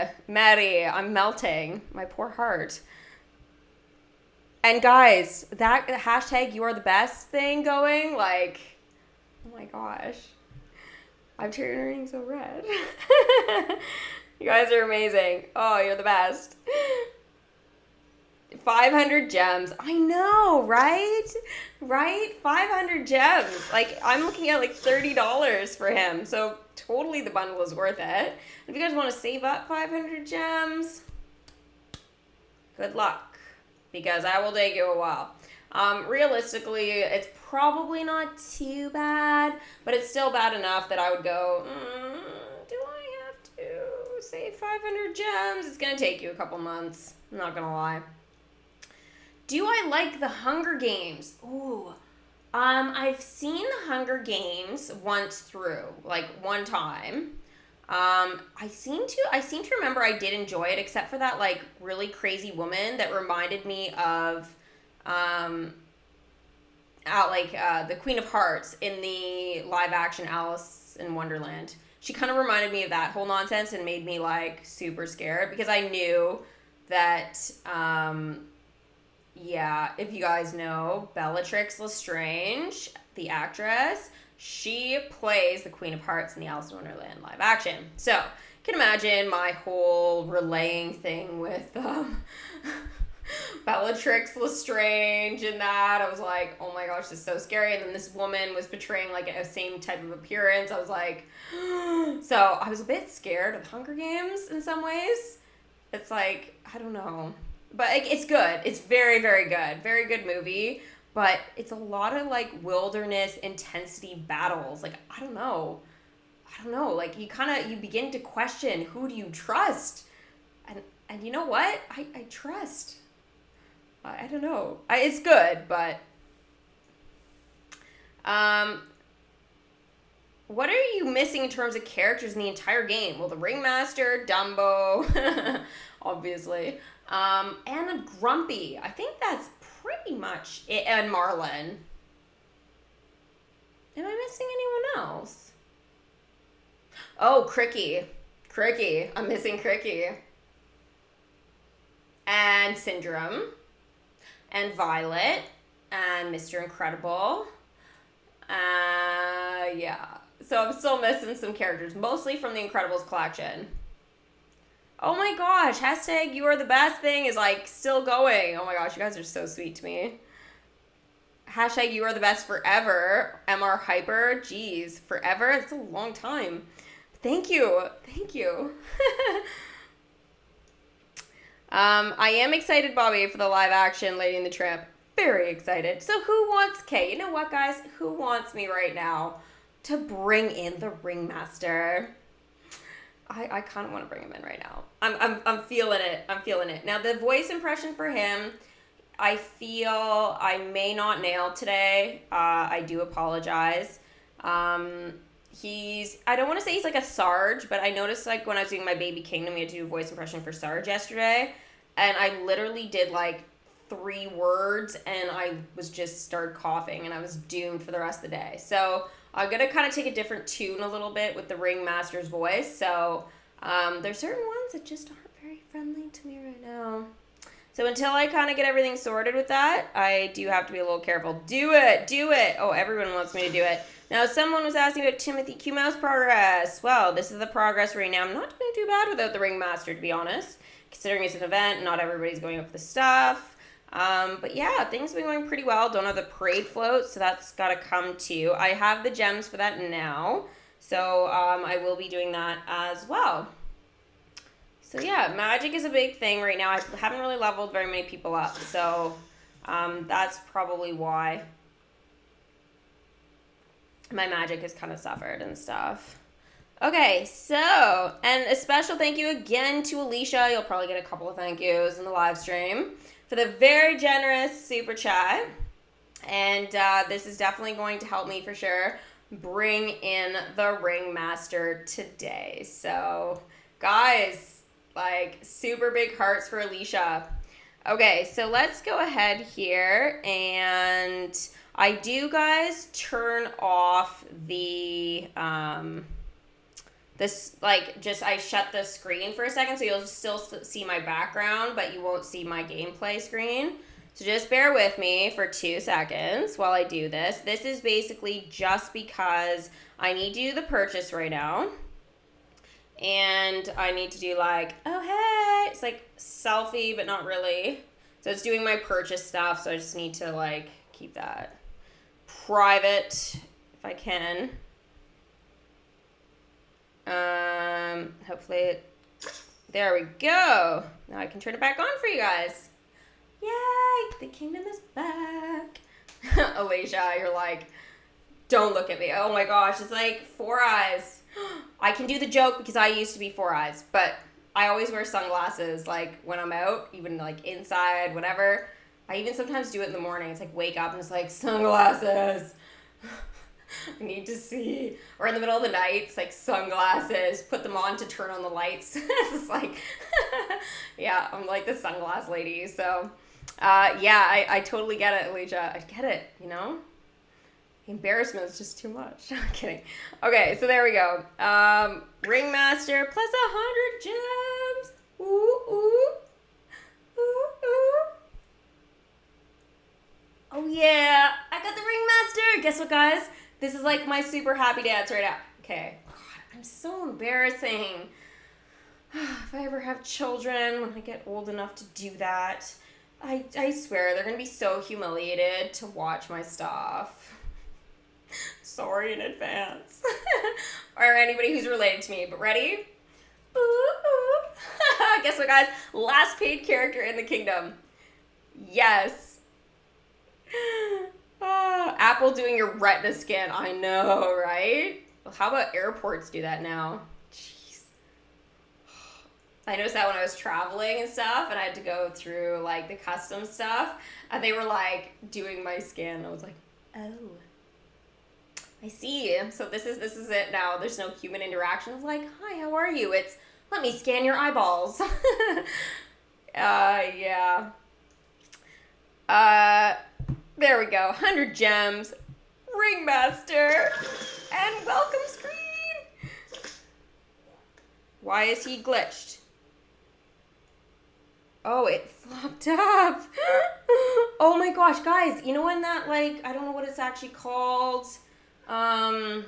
I'm melting. My poor heart. And guys, that hashtag you are the best thing going, like, oh my gosh. I'm turning so red. You guys are amazing. Oh, you're the best. 500 gems. I know, right? Right? 500 gems. Like, I'm looking at like $30 for him. So, totally the bundle is worth it. If you guys want to save up 500 gems, good luck. Because I will take you a while. Realistically, it's probably not too bad, but it's still bad enough that I would go, do I have to save 500 gems? It's going to take you a couple months. I'm not going to lie. Do I like the Hunger Games? Ooh. I've seen the Hunger Games once through, like one time. I seem to remember I did enjoy it, except for that like really crazy woman that reminded me of the Queen of Hearts in the live action Alice in Wonderland. She kind of reminded me of that whole nonsense and made me like super scared because I knew that if you guys know Bellatrix Lestrange, the actress, she plays the Queen of Hearts in the Alice in Wonderland live action. So, you can imagine my whole relaying thing with Bellatrix Lestrange and that. I was like, oh my gosh, this is so scary. And then this woman was portraying like a same type of appearance. I was like, so I was a bit scared of Hunger Games in some ways. It's like, I don't know. But it's good. It's very, very good. Very good movie. But it's a lot of like wilderness intensity battles. Like, I don't know. Like you begin to question, who do you trust? And you know what? I trust. I don't know. It's good, but what are you missing in terms of characters in the entire game? Well, the Ringmaster, Dumbo, obviously. And a Grumpy. I think that's pretty much it. And Marlin. Am I missing anyone else? Oh, Cricky. I'm missing Cricky. And Syndrome. And Violet. And Mr. Incredible. Yeah. So I'm still missing some characters. Mostly from the Incredibles collection. Oh my gosh, hashtag you are the best thing is like still going. Oh my gosh, you guys are so sweet to me. Hashtag you are the best forever. MR Hyper, geez, forever? That's a long time. Thank you. I am excited, Bobby, for the live action Lady and the Tramp. Very excited. So who wants, you know what, guys? Who wants me right now to bring in the Ringmaster? I kind of want to bring him in right now. I'm feeling it. Now, the voice impression for him, I feel I may not nail today. I do apologize. I don't want to say he's like a Sarge, but I noticed like when I was doing my Baby Kingdom, we had to do a voice impression for Sarge yesterday. And I literally did like 3 words and I was just started coughing and I was doomed for the rest of the day. So I'm going to kind of take a different tune a little bit with the Ringmaster's voice. So there's certain ones that just aren't very friendly to me right now. So until I kind of get everything sorted with that, I do have to be a little careful. Do it. Oh, everyone wants me to do it. Now, someone was asking about Timothy Q. Mouse progress. Well, this is the progress right now. I'm not doing too bad without the Ringmaster, to be honest. Considering it's an event, not everybody's going up the stuff. But yeah, things have been going pretty well. Don't have the parade float, so that's got to come too. I have the gems for that now, so I will be doing that as well. So yeah, magic is a big thing right now. I haven't really leveled very many people up, so that's probably why my magic has kind of suffered and stuff. Okay, so, and a special thank you again to Alicia. You'll probably get a couple of thank yous in the live stream for the very generous super chat. And this is definitely going to help me for sure bring in the Ringmaster today. So, guys, like super big hearts for Alicia. Okay, so let's go ahead here and I do, guys, turn off the this, like, just, I shut the screen for a second, so you'll still see my background, but you won't see my gameplay screen. So just bear with me for 2 seconds while I do this. This is basically just because I need to do the purchase right now. And I need to do like, oh, hey, it's like selfie, but not really. So it's doing my purchase stuff, so I just need to like keep that private if I can. Hopefully, there we go. Now I can turn it back on for you guys. Yay, the kingdom is back. Alicia, you're like, don't look at me. Oh my gosh, it's like 4 eyes. I can do the joke because I used to be 4 eyes, but I always wear sunglasses like when I'm out, even like inside, whatever. I even sometimes do it in the morning. It's like wake up and it's like sunglasses. I need to see. Or in the middle of the night, it's like sunglasses. Put them on to turn on the lights. It's like, yeah, I'm like the sunglass lady. So, yeah, I totally get it, Alicia. I get it, you know? Embarrassment is just too much. I'm kidding. Okay, so there we go. Ringmaster plus 100 gems. Ooh, ooh. Ooh, ooh. Oh yeah, I got the Ringmaster. Guess what, guys? This is like my super happy dance right now. Okay. God, I'm so embarrassing. If I ever have children, when I get old enough to do that, I swear they're going to be so humiliated to watch my stuff. Sorry in advance. Or anybody who's related to me, but ready? Ooh, ooh. Guess what, guys? Last paid character in the kingdom. Yes. Apple doing your retina scan. I know, right? Well, how about airports do that now? Jeez. I noticed that when I was traveling and stuff, and I had to go through like the customs stuff, and they were like doing my scan. And I was like, oh. I see. So this is it now. There's no human interaction. It's like, hi, how are you? It's, let me scan your eyeballs. Yeah. There we go. 100 gems. Ringmaster. And welcome screen. Why is he glitched? Oh, it flopped up. Oh my gosh, guys. You know when that, like, I don't know what it's actually called. Oh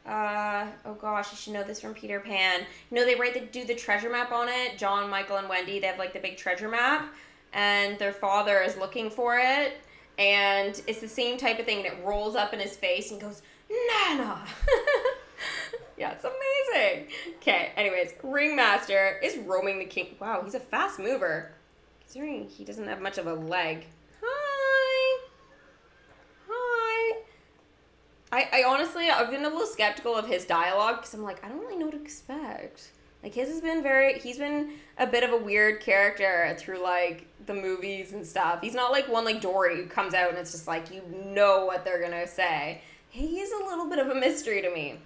gosh, I should know this from Peter Pan. You know, they do the treasure map on it. John, Michael, and Wendy, they have like the big treasure map, and their father is looking for it, and it's the same type of thing, and it rolls up in his face and goes, Nana! Yeah, it's amazing. Okay, anyways, Ringmaster is roaming the king. Wow, he's a fast mover, considering he doesn't have much of a leg. I honestly, I've been a little skeptical of his dialogue because I'm like, I don't really know what to expect. Like, he's been a bit of a weird character through, like, the movies and stuff. He's not like one like Dory who comes out and it's just like, you know what they're gonna say. He's a little bit of a mystery to me.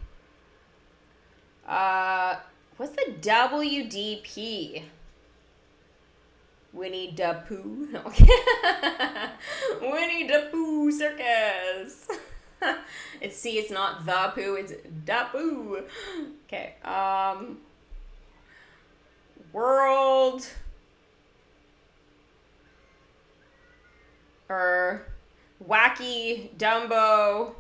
What's the WDP? Winnie the Pooh? No. Winnie the Pooh Circus. It's not the Pooh, it's da Pooh. Okay, world, or wacky Dumbo,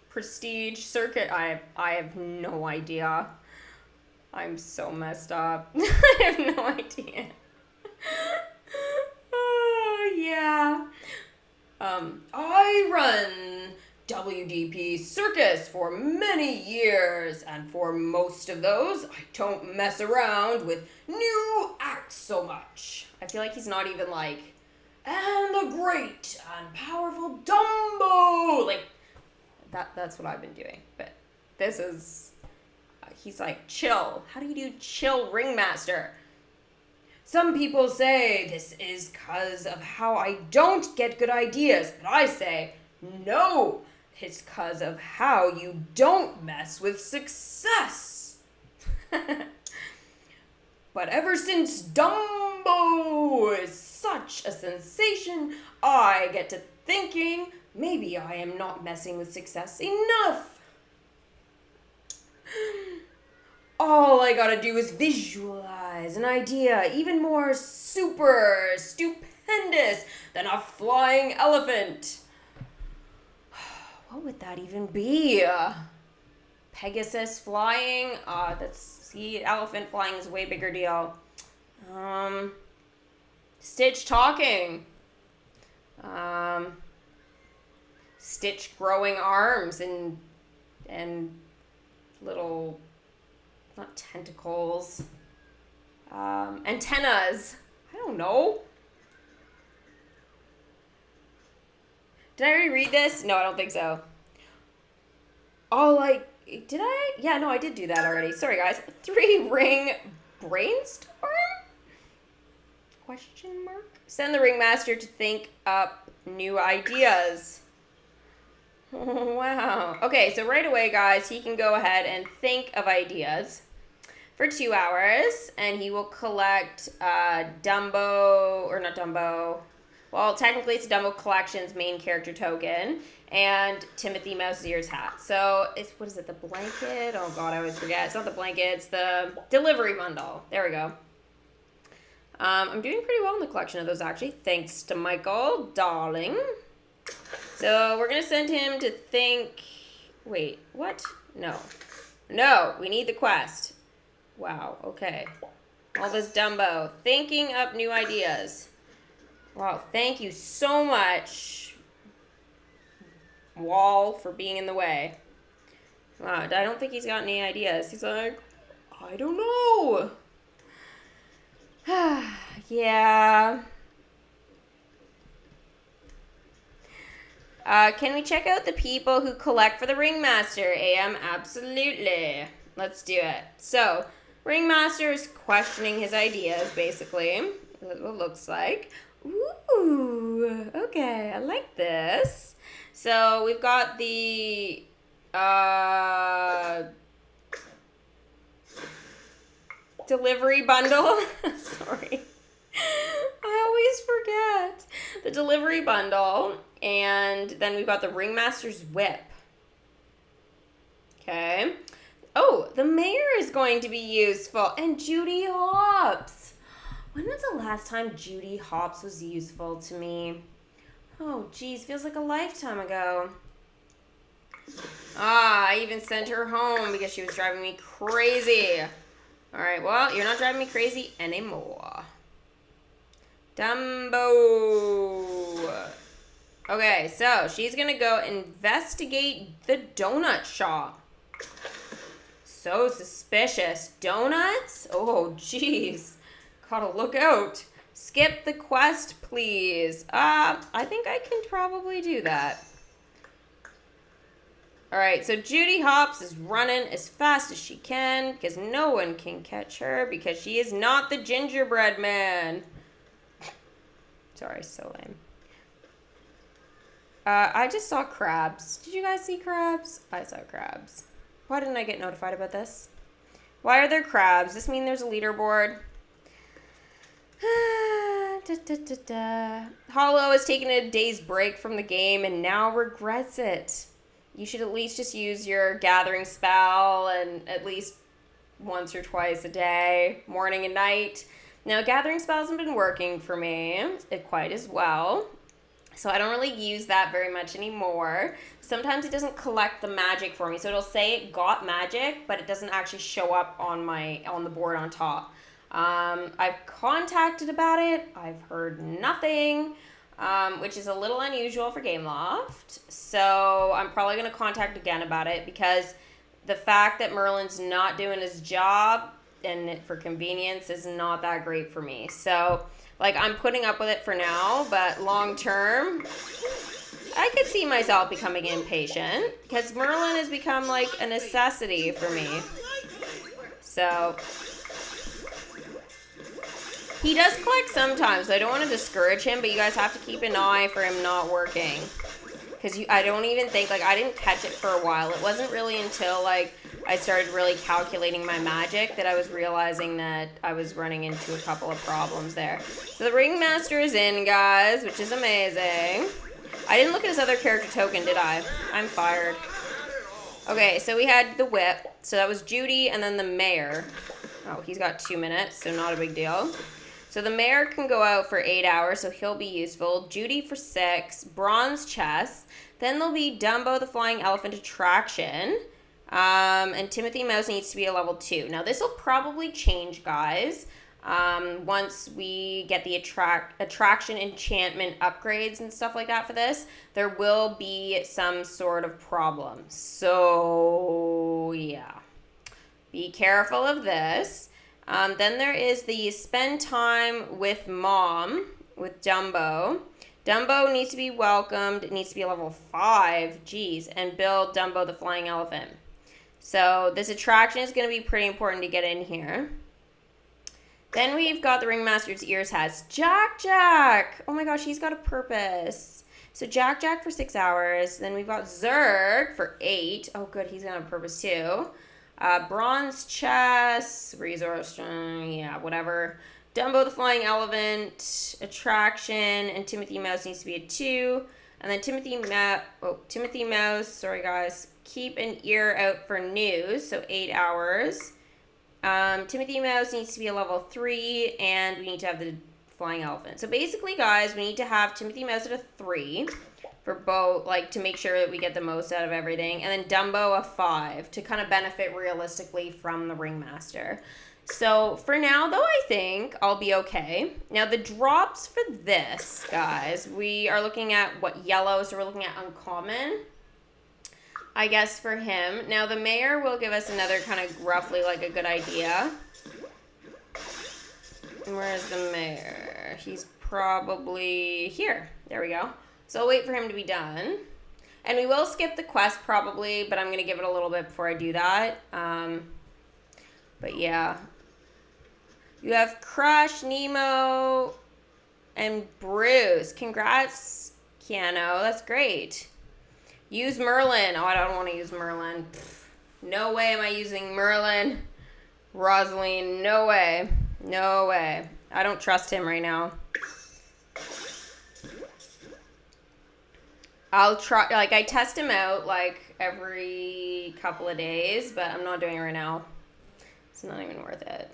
prestige circuit. I have no idea. I'm so messed up. I have no idea. Yeah. I run WDP Circus for many years, and for most of those, I don't mess around with new acts so much. I feel like he's not even like, and the great and powerful Dumbo! Like, that's what I've been doing. But this is, he's like, chill. How do you do chill, Ringmaster? Some people say this is because of how I don't get good ideas, but I say, no, it's because of how you don't mess with success. But ever since Dumbo is such a sensation, I get to thinking Maybe I am not messing with success enough. All I gotta do is visualize an idea even more super stupendous than a flying elephant. What would that even be? Pegasus flying? Elephant flying is a way bigger deal. Stitch talking. Stitch growing arms and little, not tentacles, antennas. I don't know. Did I already read this? No, I don't think so. Yeah, no, I did do that already. Sorry, guys. 3-ring brainstorm? Question mark? Send the ringmaster to think up new ideas. Wow. Okay, so right away, guys, he can go ahead and think of ideas for 2 hours, and he will collect Dumbo, or not Dumbo. Well, technically it's Dumbo Collection's main character token, and Timothy Mouse's ears hat. So, what is it, the blanket? Oh god, I always forget. It's not the blanket, it's the delivery bundle. There we go. I'm doing pretty well in the collection of those, actually. Thanks to Michael, darling. So, we're going to send him to think... Wait, what? No. No, we need the quest. Wow, okay. All this Dumbo. Thinking up new ideas. Wow, thank you so much, Wall, for being in the way. Wow, I don't think he's got any ideas. He's like, I don't know. Yeah. Can we check out the people who collect for the Ringmaster? AM, absolutely. Let's do it. So, Ringmaster is questioning his ideas, basically. That's what it looks like. Ooh, okay, I like this. So we've got the delivery bundle. Sorry, I always forget. The delivery bundle, and then we've got the Ringmaster's whip. Okay. Oh, the mayor is going to be useful, and Judy Hopps. When was the last time Judy Hopps was useful to me? Oh, geez, feels like a lifetime ago. I even sent her home because she was driving me crazy. All right, well, you're not driving me crazy anymore. Dumbo. Okay, so she's going to go investigate the donut shop. So suspicious. Donuts? Oh, jeez. Gotta look out. Skip the quest, please. I think I can probably do that. Alright, so Judy Hopps is running as fast as she can because no one can catch her because she is not the gingerbread man. Sorry, so lame. I just saw crabs. Did you guys see crabs? I saw crabs. Why didn't I get notified about this? Why are there crabs? Does this mean there's a leaderboard? Hollow has taken a day's break from the game and now regrets it. You should at least just use your gathering spell and at least once or twice a day, morning and night. Now, gathering spell hasn't been working for me quite as well, so I don't really use that very much anymore. Sometimes it doesn't collect the magic for me, so it'll say it got magic, but it doesn't actually show up on the board on top. I've contacted about it. I've heard nothing, which is a little unusual for Gameloft. So I'm probably going to contact again about it because the fact that Merlin's not doing his job and for convenience is not that great for me. So, like, I'm putting up with it for now, but long term, I could see myself becoming impatient because Merlin has become like a necessity for me. So... he does collect sometimes, so I don't want to discourage him, but you guys have to keep an eye for him not working. Because I don't even think, like, I didn't catch it for a while. It wasn't really until, like, I started really calculating my magic that I was realizing that I was running into a couple of problems there. So the Ringmaster is in, guys, which is amazing. I didn't look at his other character token, did I? I'm fired. Okay, so we had the whip. So that was Judy and then the mayor. Oh, he's got 2 minutes, so not a big deal. So the mayor can go out for 8 hours, so he'll be useful. Judy for 6. Bronze chess. Then there'll be Dumbo the Flying Elephant attraction. And Timothy Mouse needs to be a level 2. Now this will probably change, guys. Once we get the attraction enchantment upgrades and stuff like that for this, there will be some sort of problem. So yeah, be careful of this. Then there is the spend time with mom with Dumbo. Dumbo needs to be welcomed. It needs to be a level 5. Geez, and build Dumbo the Flying Elephant. So this attraction is going to be pretty important to get in here. Then we've got the Ringmaster's ears has Jack. Oh my gosh, he's got a purpose. So Jack for 6 hours. Then we've got Zerg for 8. Oh good, he's got a purpose too. Bronze chess, resource, yeah, whatever. Dumbo the Flying Elephant, attraction, and Timothy Mouse needs to be a 2. And then Timothy Mouse, sorry guys, keep an ear out for news, so 8 hours. Timothy Mouse needs to be a level 3, and we need to have the Flying Elephant. So basically, guys, we need to have Timothy Mouse at a 3 for both, like, to make sure that we get the most out of everything. And then Dumbo a 5 to kind of benefit realistically from the Ringmaster. So for now, though, I think I'll be okay. Now, the drops for this, guys, we are looking at, what, yellow, so we're looking at uncommon, I guess, for him. Now, the mayor will give us another kind of roughly, like, a good idea. And where is the mayor? He's probably here. There we go. So I'll wait for him to be done. And we will skip the quest probably, but I'm going to give it a little bit before I do that. But yeah. You have Crush, Nemo, and Bruce. Congrats, Keanu. That's great. Use Merlin. Oh, I don't want to use Merlin. Pfft. No way am I using Merlin. Rosaline, no way. No way. I don't trust him right now. I'll try, like, I test him out, like, every couple of days, but I'm not doing it right now. It's not even worth it.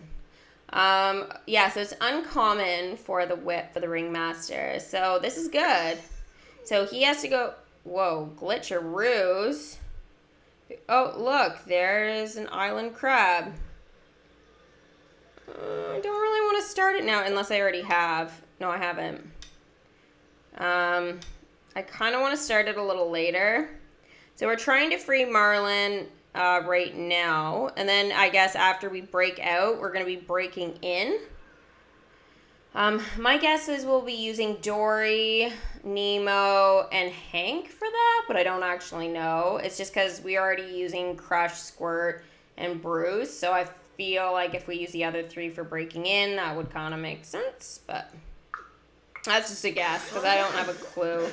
Yeah, so it's uncommon for the whip for the Ringmaster. So this is good. So he has to go, whoa, glitch or ruse. Oh, look, there is an island crab. I don't really want to start it now unless I already have. No, I haven't. I kind of want to start it a little later. So we're trying to free Marlin right now. And then I guess after we break out, we're going to be breaking in. My guess is we'll be using Dory, Nemo, and Hank for that, but I don't actually know. It's just because we're already using Crush, Squirt, and Bruce. So I feel like if we use the other 3 for breaking in, that would kind of make sense, but that's just a guess because I don't have a clue.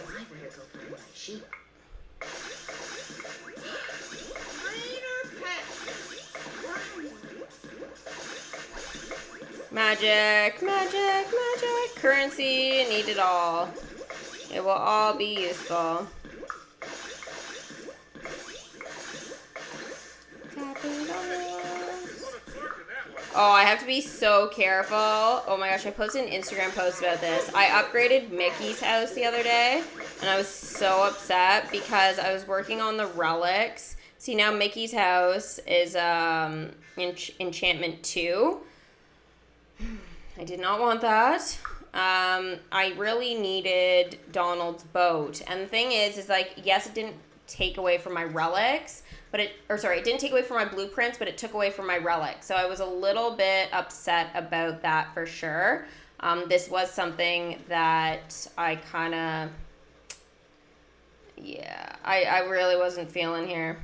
Magic, magic, magic. Currency, need it all. It will all be useful. Oh, I have to be so careful. Oh my gosh, I posted an Instagram post about this. I upgraded Mickey's house the other day, and I was so upset because I was working on the relics. See, now Mickey's house is enchantment 2. I did not want that. I really needed Donald's boat. And the thing is like, yes, it didn't take away from my relics, but it didn't take away from my blueprints, but it took away from my relics. So I was a little bit upset about that for sure. This was something that I kind of, yeah, I really wasn't feeling here.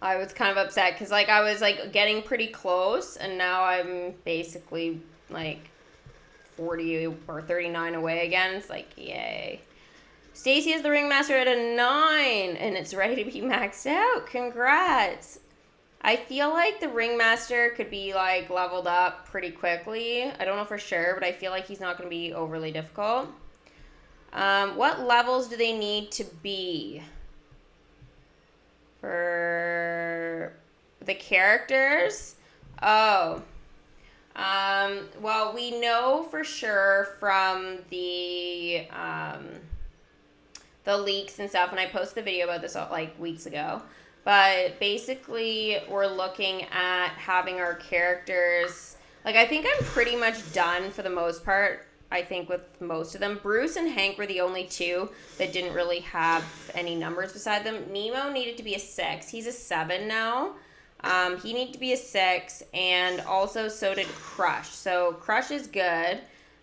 I was kind of upset because, like, I was, like, getting pretty close, and now I'm basically, like, 40 or 39 away again. It's like, yay. Stacy is the Ringmaster at a 9, and it's ready to be maxed out. Congrats. I feel like the Ringmaster could be, like, leveled up pretty quickly. I don't know for sure, but I feel like he's not going to be overly difficult. What levels do they need to be for the characters? Oh. Well, we know for sure from the leaks and stuff, and I posted the video about this like weeks ago. But basically, we're looking at having our characters. Like, I think I'm pretty much done for the most part. I think with most of them. Bruce and Hank were the only two that didn't really have any numbers beside them. Nemo needed to be a 6. He's a 7 now. He needed to be a 6, and also so did Crush. So Crush is good,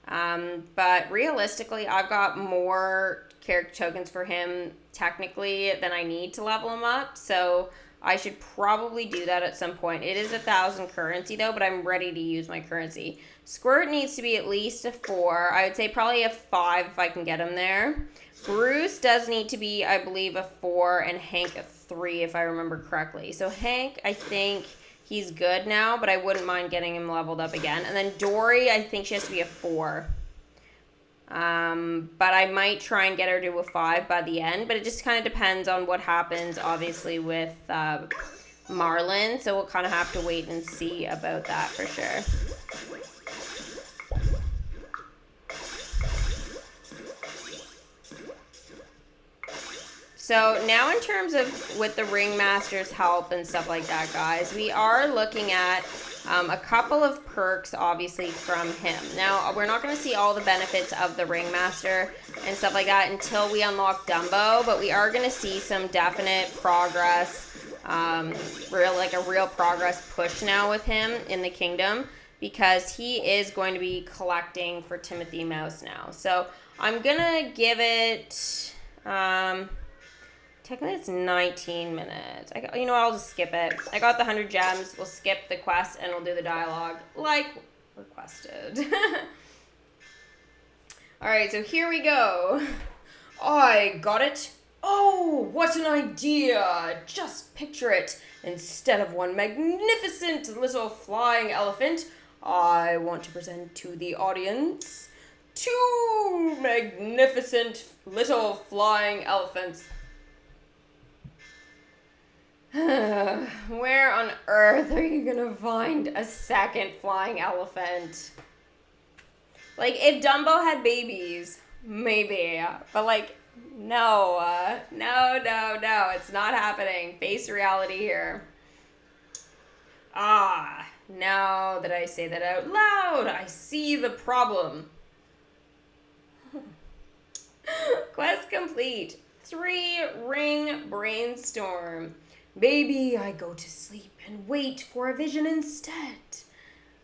but realistically, I've got more character tokens for him technically than I need to level him up. So I should probably do that at some point. It is 1,000 currency though, but I'm ready to use my currency. Squirt needs to be at least a 4. I would say probably a 5 if I can get him there. Bruce does need to be, I believe, a 4, and Hank a 3 if I remember correctly. So Hank, I think he's good now, but I wouldn't mind getting him leveled up again. And then Dory, I think she has to be a 4. But I might try and get her to a 5 by the end, but it just kind of depends on what happens, obviously, with Marlin. So we'll kind of have to wait and see about that for sure. So now in terms of with the Ringmaster's help and stuff like that, guys, we are looking at a couple of perks, obviously, from him. Now, we're not going to see all the benefits of the Ringmaster and stuff like that until we unlock Dumbo, but we are going to see some definite progress, a real progress push now with him in the kingdom, because he is going to be collecting for Timothy Mouse now. So I'm going to give it... technically, it's 19 minutes. You know what? I'll just skip it. I got the 100 gems. We'll skip the quest and we'll do the dialogue like requested. Alright, so here we go. I got it. Oh, what an idea. Just picture it. Instead of one magnificent little flying elephant, I want to present to the audience 2 magnificent little flying elephants. Where on earth are you gonna find a second flying elephant? Like, if Dumbo had babies, maybe. But, like, no. No. It's not happening. Face reality here. Now that I say that out loud, I see the problem. Quest complete. 3 ring brainstorm. Maybe I go to sleep and wait for a vision instead.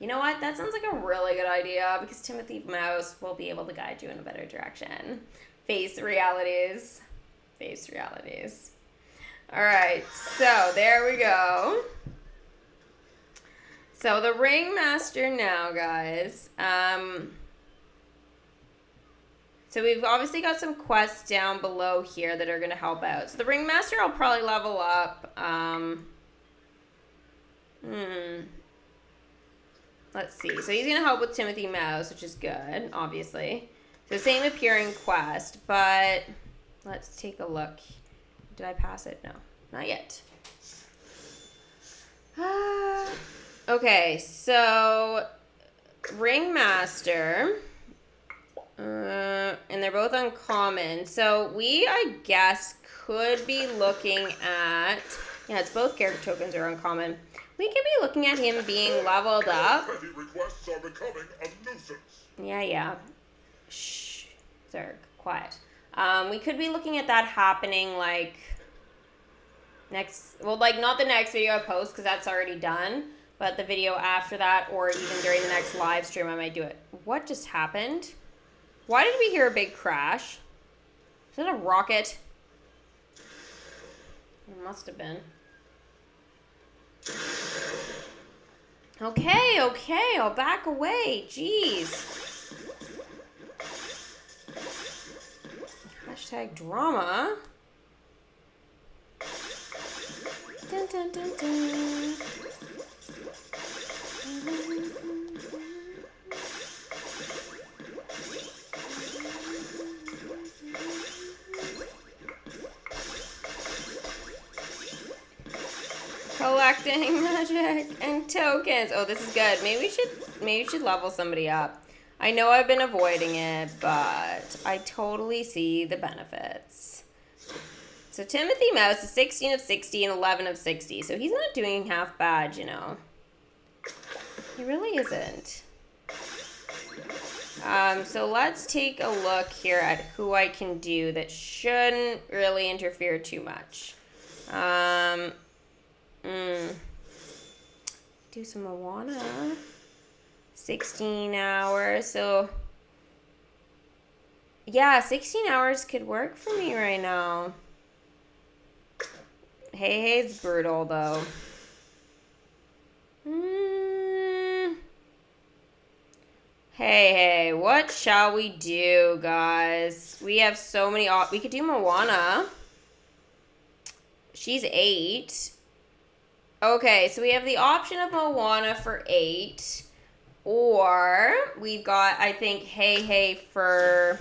You know what? That sounds like a really good idea, because Timothy Mouse will be able to guide you in a better direction. Face realities. Face realities. Alright, so there we go. So the Ringmaster now, guys. So we've obviously got some quests down below here that are going to help out. So the Ringmaster I'll probably level up. Let's see. So he's going to help with Timothy Mouse, which is good, obviously. So same appearing quest, but let's take a look. Did I pass it? No, not yet. Okay, so Ringmaster... and they're both uncommon. So we, I guess, could be looking at... Yeah, it's both character tokens are uncommon. We could be looking at him being leveled up. Petty requests are becoming a nuisance. Yeah. Shh. Zerg, quiet. We could be looking at that happening, like, next... Well, like, not the next video I post, because that's already done. But the video after that, or even during the next live stream, I might do it. What just happened? Why did we hear a big crash? Is that a rocket? It must have been. Okay, I'll back away. Jeez. Hashtag drama. Dun, dun, dun, dun. Collecting magic and tokens. Oh, this is good. Maybe we should level somebody up. I know I've been avoiding it, but I totally see the benefits. So Timothy Mouse is 16 of 60 and 11 of 60. So he's not doing half bad, you know. He really isn't. So let's take a look here at who I can do that shouldn't really interfere too much. Do some Moana. 16 hours. So, yeah, 16 hours could work for me right now. Hey's brutal, though. Hey, what shall we do, guys? We have so many we could do Moana. She's 8. Okay, so we have the option of Moana for 8. Or we've got, I think, Hey for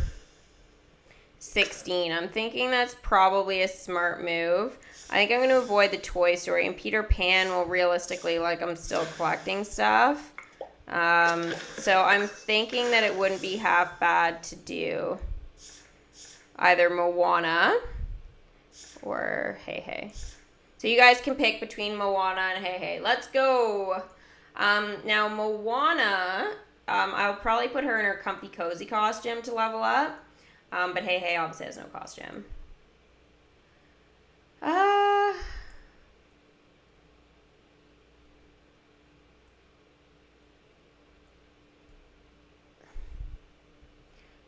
16. I'm thinking that's probably a smart move. I think I'm going to avoid the Toy Story. And Peter Pan will realistically, like, I'm still collecting stuff. So I'm thinking that it wouldn't be half bad to do either Moana or Hey. So you guys can pick between Moana and Hey. Let's go. Now Moana, I'll probably put her in her comfy cozy costume to level up. But Hey obviously has no costume.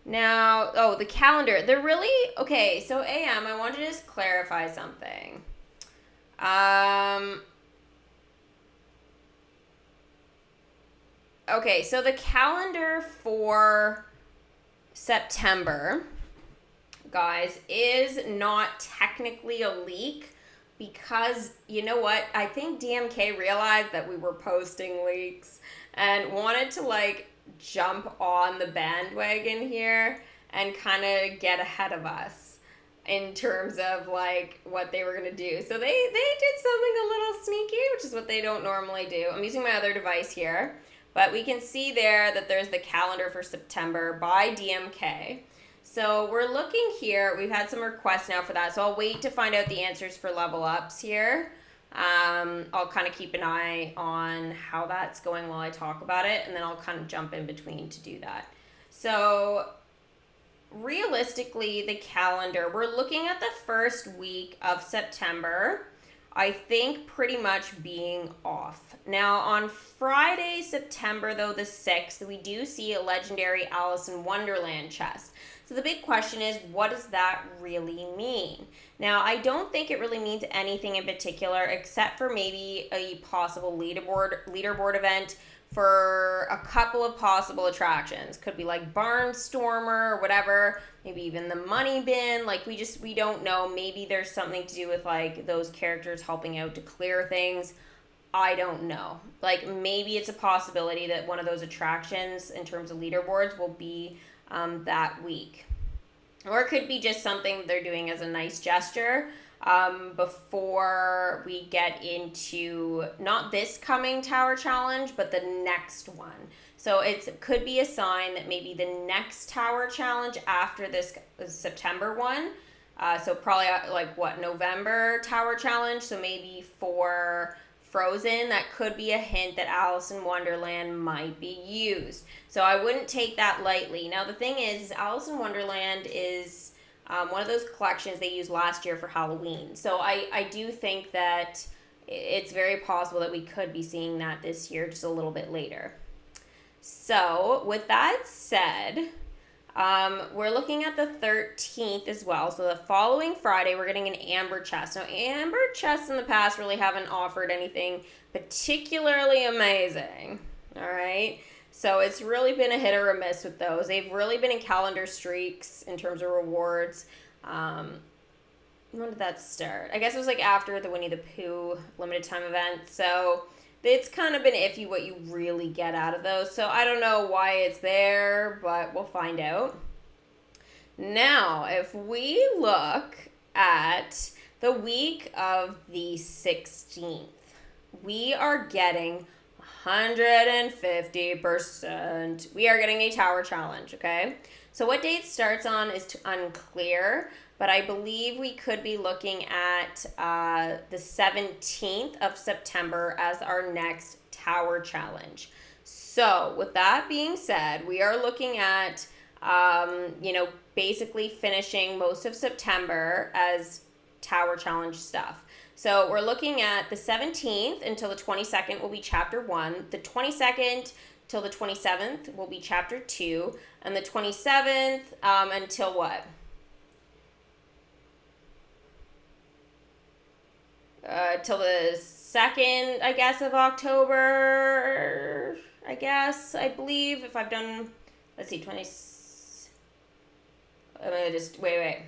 Now, oh, the calendar. They're really, okay, so AM, I want to just clarify something. Okay, so the calendar for September, guys, is not technically a leak because, you know what, I think DMK realized that we were posting leaks and wanted to, like, jump on the bandwagon here and kind of get ahead of us in terms of, like, what they were going to do. So they did something a little sneaky, which is what they don't normally do. I'm using my other device here, but we can see there that there's the calendar for September by DMK. So we're looking here. We've had some requests now for that, so I'll wait to find out the answers for level ups here. I'll kind of keep an eye on how that's going while I talk about it, and then I'll kind of jump in between to do that. So realistically, the calendar, we're looking at the first week of September, I think pretty much being off. Now on Friday, September though, the 6th, we do see a legendary Alice in Wonderland chest. So the big question is, what does that really mean? Now, I don't think it really means anything in particular except for maybe a possible leaderboard event for a couple of possible attractions. Could be like Barnstormer or whatever, maybe even the money bin. Like we don't know. Maybe there's something to do with like those characters helping out to clear things. I don't know. Like maybe it's a possibility that one of those attractions in terms of leaderboards will be that week. Or it could be just something they're doing as a nice gesture before we get into not this coming tower challenge, but the next one. So it could be a sign that maybe the next tower challenge after this September one, so probably like what, November tower challenge, so maybe for Frozen, that could be a hint that Alice in Wonderland might be used. So I wouldn't take that lightly. Now the thing is Alice in Wonderland is one of those collections they used last year for Halloween. So I do think that it's very possible that we could be seeing that this year, just a little bit later. So with that said, we're looking at the 13th as well. So the following Friday, we're getting an Amber chest. Now, Amber chests in the past really haven't offered anything particularly amazing. All right. So it's really been a hit or a miss with those. They've really been in calendar streaks in terms of rewards. When did that start? I guess it was like after the Winnie the Pooh limited time event. So it's kind of been iffy what you really get out of those. So I don't know why it's there, but we'll find out. Now, if we look at the week of the 16th, we are getting 150%. We are getting a tower challenge, okay? So what date it starts on is unclear, but I believe we could be looking at the 17th of September as our next tower challenge. So with that being said, we are looking at, basically finishing most of September as tower challenge stuff. So we're looking at the 17th until the 22nd will be chapter 1. The 22nd till the 27th will be chapter 2. And the 27th until what? Till the 2nd, I guess, of October, I believe. If I've done, let's see, I'm going to just, wait.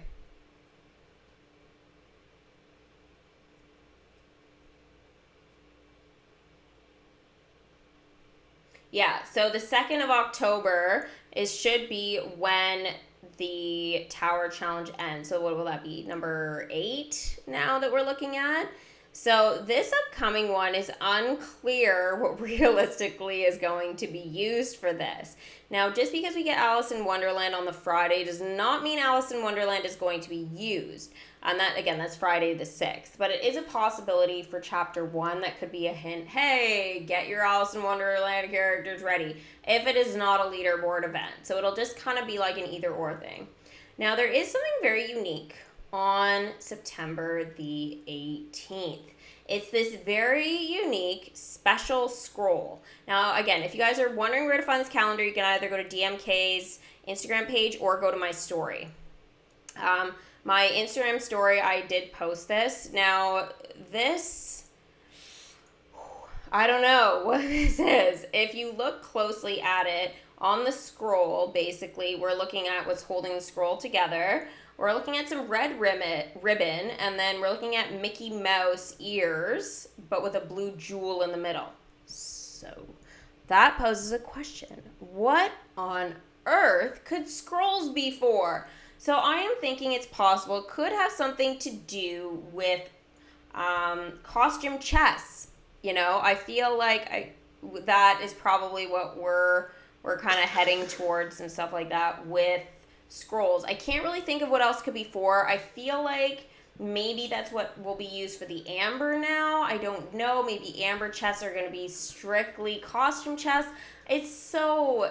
Yeah, so the 2nd of October should be when the tower challenge ends. So what will that be? Number 8 now that we're looking at? So this upcoming one is unclear what realistically is going to be used for this. Now, just because we get Alice in Wonderland on the Friday does not mean Alice in Wonderland is going to be used. And that, again, that's Friday the 6th. But it is a possibility for chapter 1 that could be a hint. Hey, get your Alice in Wonderland characters ready. If it is not a leaderboard event. So it'll just kind of be like an either or thing. Now, there is something very unique on September the 18th. It's this very unique special scroll. Now, again, if you guys are wondering where to find this calendar, you can either go to DMK's Instagram page or go to my story. My Instagram story, I did post this. Now, this, I don't know what this is. If you look closely at it, on the scroll, basically, we're looking at what's holding the scroll together. We're looking at some red ribbon, and then we're looking at Mickey Mouse ears, but with a blue jewel in the middle. So that poses a question. What on earth could scrolls be for? So I am thinking it's possible it could have something to do with costume chess. I feel like that is probably what we're kind of heading towards and stuff like that with scrolls. I can't really think of what else could be for. I feel like maybe that's what will be used for the amber now. I don't know. Maybe amber chests are going to be strictly costume chests. It's so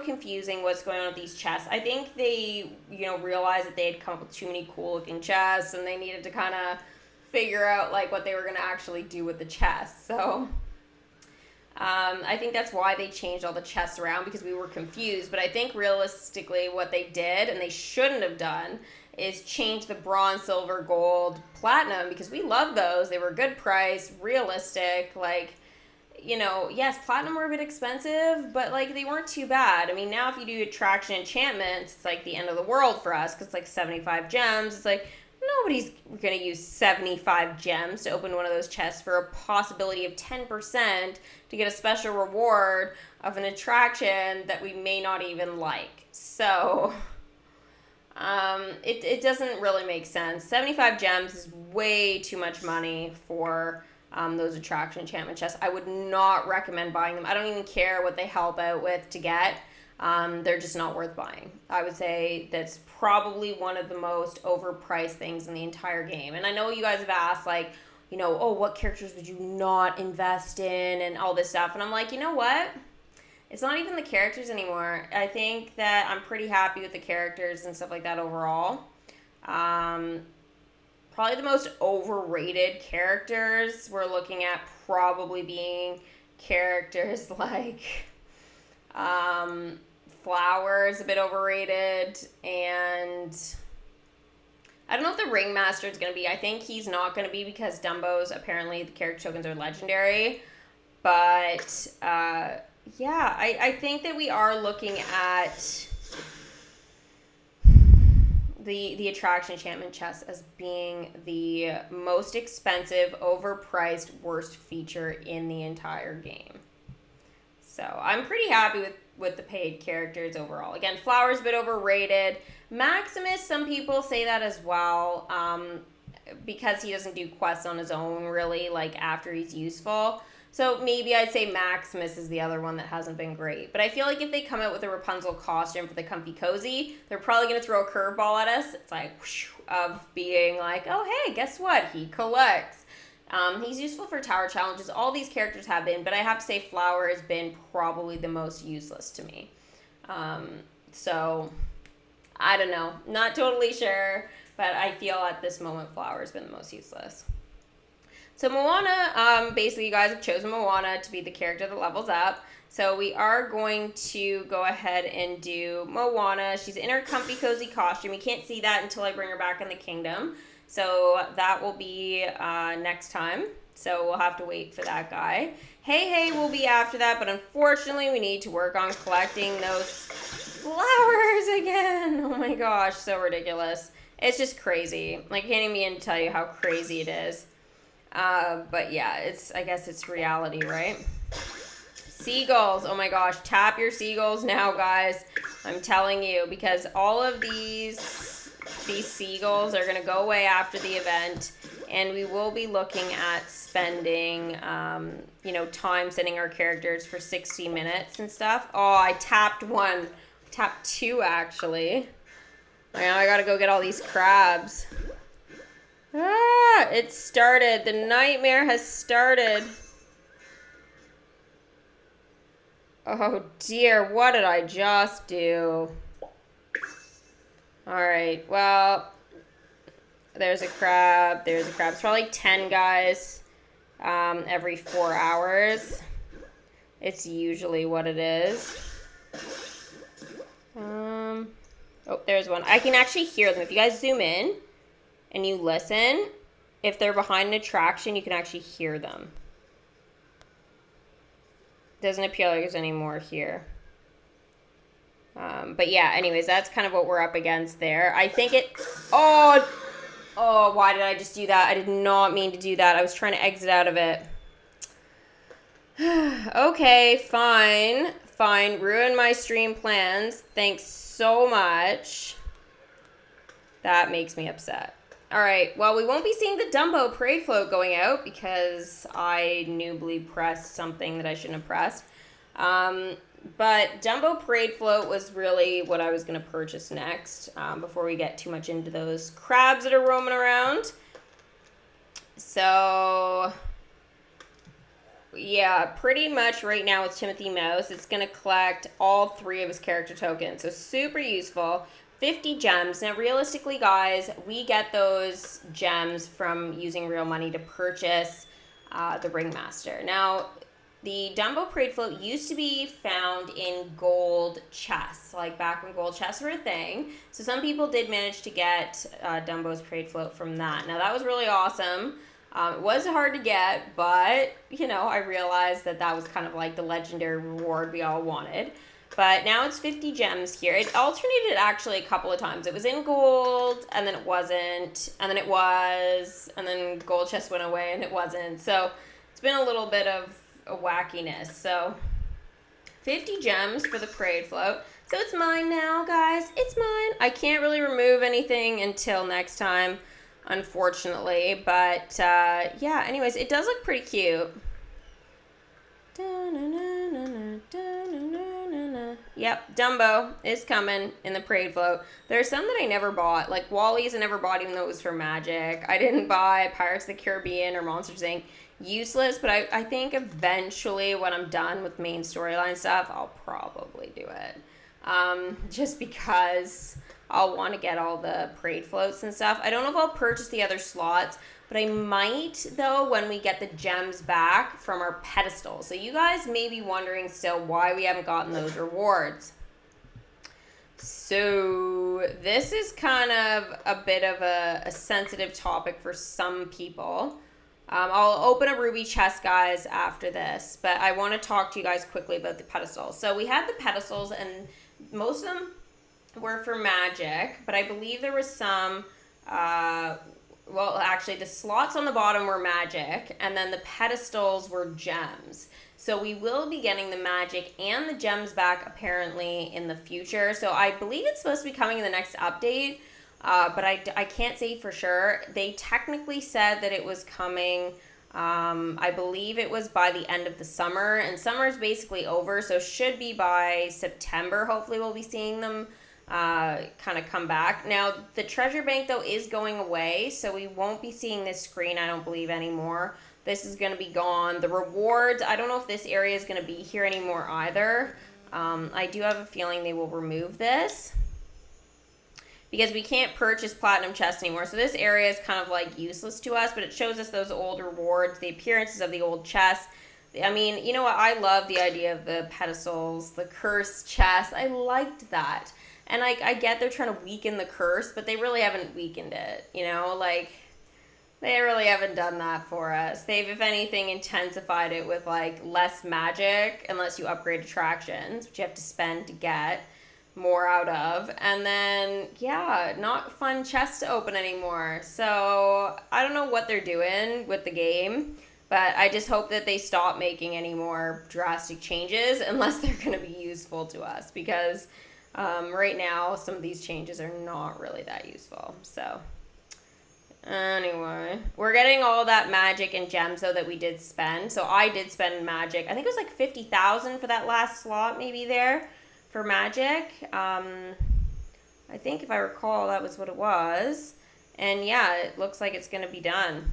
confusing what's going on with these chests. I think they, realized that they had come up with too many cool looking chests and they needed to kind of figure out like what they were going to actually do with the chests. So I think that's why they changed all the chests around, because we were confused. But I think realistically what they did, and they shouldn't have done, is change the bronze, silver, gold, platinum, because we love those. They were a good price, realistic, yes, platinum were a bit expensive, but they weren't too bad. I mean, now if you do attraction enchantments, it's like the end of the world for us, because it's like 75 gems. It's like nobody's going to use 75 gems to open one of those chests for a possibility of 10% to get a special reward of an attraction that we may not even like. So it doesn't really make sense. 75 gems is way too much money for those attraction enchantment chests. I would not recommend buying them. I don't even care what they help out with to get. They're just not worth buying. I would say that's probably one of the most overpriced things in the entire game. And I know you guys have asked, what characters would you not invest in and all this stuff. And I'm like, you know what? It's not even the characters anymore. I think that I'm pretty happy with the characters and stuff like that overall. Probably the most overrated characters we're looking at probably being characters like Flower's a bit overrated, and I don't know if the Ringmaster is going to be. I think he's not going to be because Dumbo's apparently the character tokens are legendary. But I think that we are looking at the attraction enchantment chest as being the most expensive, overpriced, worst feature in the entire game. So I'm pretty happy with the paid characters overall. Again, Flower's a bit overrated. Maximus, some people say that as well. because he doesn't do quests on his own really, like after he's useful. So maybe I'd say Maximus is the other one that hasn't been great. But I feel like if they come out with a Rapunzel costume for the Comfy Cozy, they're probably going to throw a curveball at us. It's like, whoosh, of being like, oh, hey, guess what? He collects. He's useful for tower challenges. All these characters have been, but I have to say Flower has been probably the most useless to me. So, I don't know. Not totally sure, but I feel at this moment Flower has been the most useless. So Moana, basically you guys have chosen Moana to be the character that levels up. So we are going to go ahead and do Moana. She's in her Comfy Cozy costume. You can't see that until I bring her back in the kingdom. So that will be next time. So we'll have to wait for that guy. Hey Hey will be after that, but unfortunately we need to work on collecting those flowers again. Oh my gosh, so ridiculous. It's just crazy. Like, I can't even tell you how crazy it is. But yeah, I guess it's reality, right? Seagulls. Oh my gosh. Tap your seagulls now, guys. I'm telling you, because all of these seagulls are going to go away after the event, and we will be looking at spending, time sending our characters for 60 minutes and stuff. Oh, I tapped one. Tapped two, actually. Now I got to go get all these crabs. Ah, it started. The nightmare has started. Oh dear, what did I just do? Alright, well, there's a crab. There's a crab. It's probably 10 guys every 4 hours. It's usually what it is. Oh, there's one. I can actually hear them. If you guys zoom in and you listen, if they're behind an attraction, you can actually hear them. Doesn't appear like there's any more here. But yeah, anyways, that's kind of what we're up against there. I think it... Oh, why did I just do that? I did not mean to do that. I was trying to exit out of it. Okay, fine. Fine. Ruin my stream plans. Thanks so much. That makes me upset. Alright, well, we won't be seeing the Dumbo parade float going out because I noobly pressed something that I shouldn't have pressed. But Dumbo parade float was really what I was going to purchase next before we get too much into those crabs that are roaming around. So, yeah, pretty much right now with Timothy Mouse, it's going to collect all 3 of his character tokens. So super useful. 50 gems. Now, realistically, guys, we get those gems from using real money to purchase the Ringmaster. Now, the Dumbo Parade Float used to be found in gold chests, like back when gold chests were a thing. So some people did manage to get Dumbo's Parade Float from that. Now, that was really awesome. It was hard to get, but, I realized that was kind of like the legendary reward we all wanted. But now it's 50 gems here. It alternated actually a couple of times. It was in gold, and then it wasn't, and then it was, and then gold chest went away, and it wasn't. So it's been a little bit of a wackiness. So 50 gems for the parade float. So it's mine now, guys. It's mine. I can't really remove anything until next time, unfortunately. But, yeah, anyways, it does look pretty cute. Yep, Dumbo is coming in the parade float. There's some that I never bought. Like Wally's I never bought even though it was for Magic. I didn't buy Pirates of the Caribbean or Monsters Inc. Useless, but I think eventually when I'm done with main storyline stuff, I'll probably do it. Just because I'll want to get all the parade floats and stuff. I don't know if I'll purchase the other slots, but I might, though, when we get the gems back from our pedestal. So you guys may be wondering still why we haven't gotten those rewards. So this is kind of a bit of a sensitive topic for some people. I'll open a ruby chest, guys, after this, but I want to talk to you guys quickly about the pedestals. So we had the pedestals, and most of them were for Magic, but I believe there was some... well, actually, the slots on the bottom were Magic, and then the pedestals were gems. So we will be getting the Magic and the gems back, apparently, in the future. So I believe it's supposed to be coming in the next update. but I can't say for sure. They technically said that it was coming, I believe it was by the end of the summer, and summer is basically over, so should be by September. Hopefully we'll be seeing them kind of come back. Now, the treasure bank, though, is going away, so we won't be seeing this screen, I don't believe, anymore. This is going to be gone. The rewards, I don't know if this area is going to be here anymore either. I do have a feeling they will remove this because we can't purchase platinum chests anymore. So this area is kind of like useless to us, but it shows us those old rewards, the appearances of the old chests. I mean, you know what? I love the idea of the pedestals, the cursed chests. I liked that. And like, I get they're trying to weaken the curse, but they really haven't weakened it, you know? Like, they really haven't done that for us. They've, if anything, intensified it with like less magic unless you upgrade attractions, which you have to spend to get more out of. And then, yeah, not fun chests to open anymore. So I don't know what they're doing with the game, but I just hope that they stop making any more drastic changes unless they're going to be useful to us, because right now some of these changes are not really that useful. So anyway, we're getting all that magic and gems though that we did spend. So I did spend magic. I think it was like 50,000 for that last slot maybe there for magic. I think if I recall that was what it was. And yeah, it looks like it's going to be done.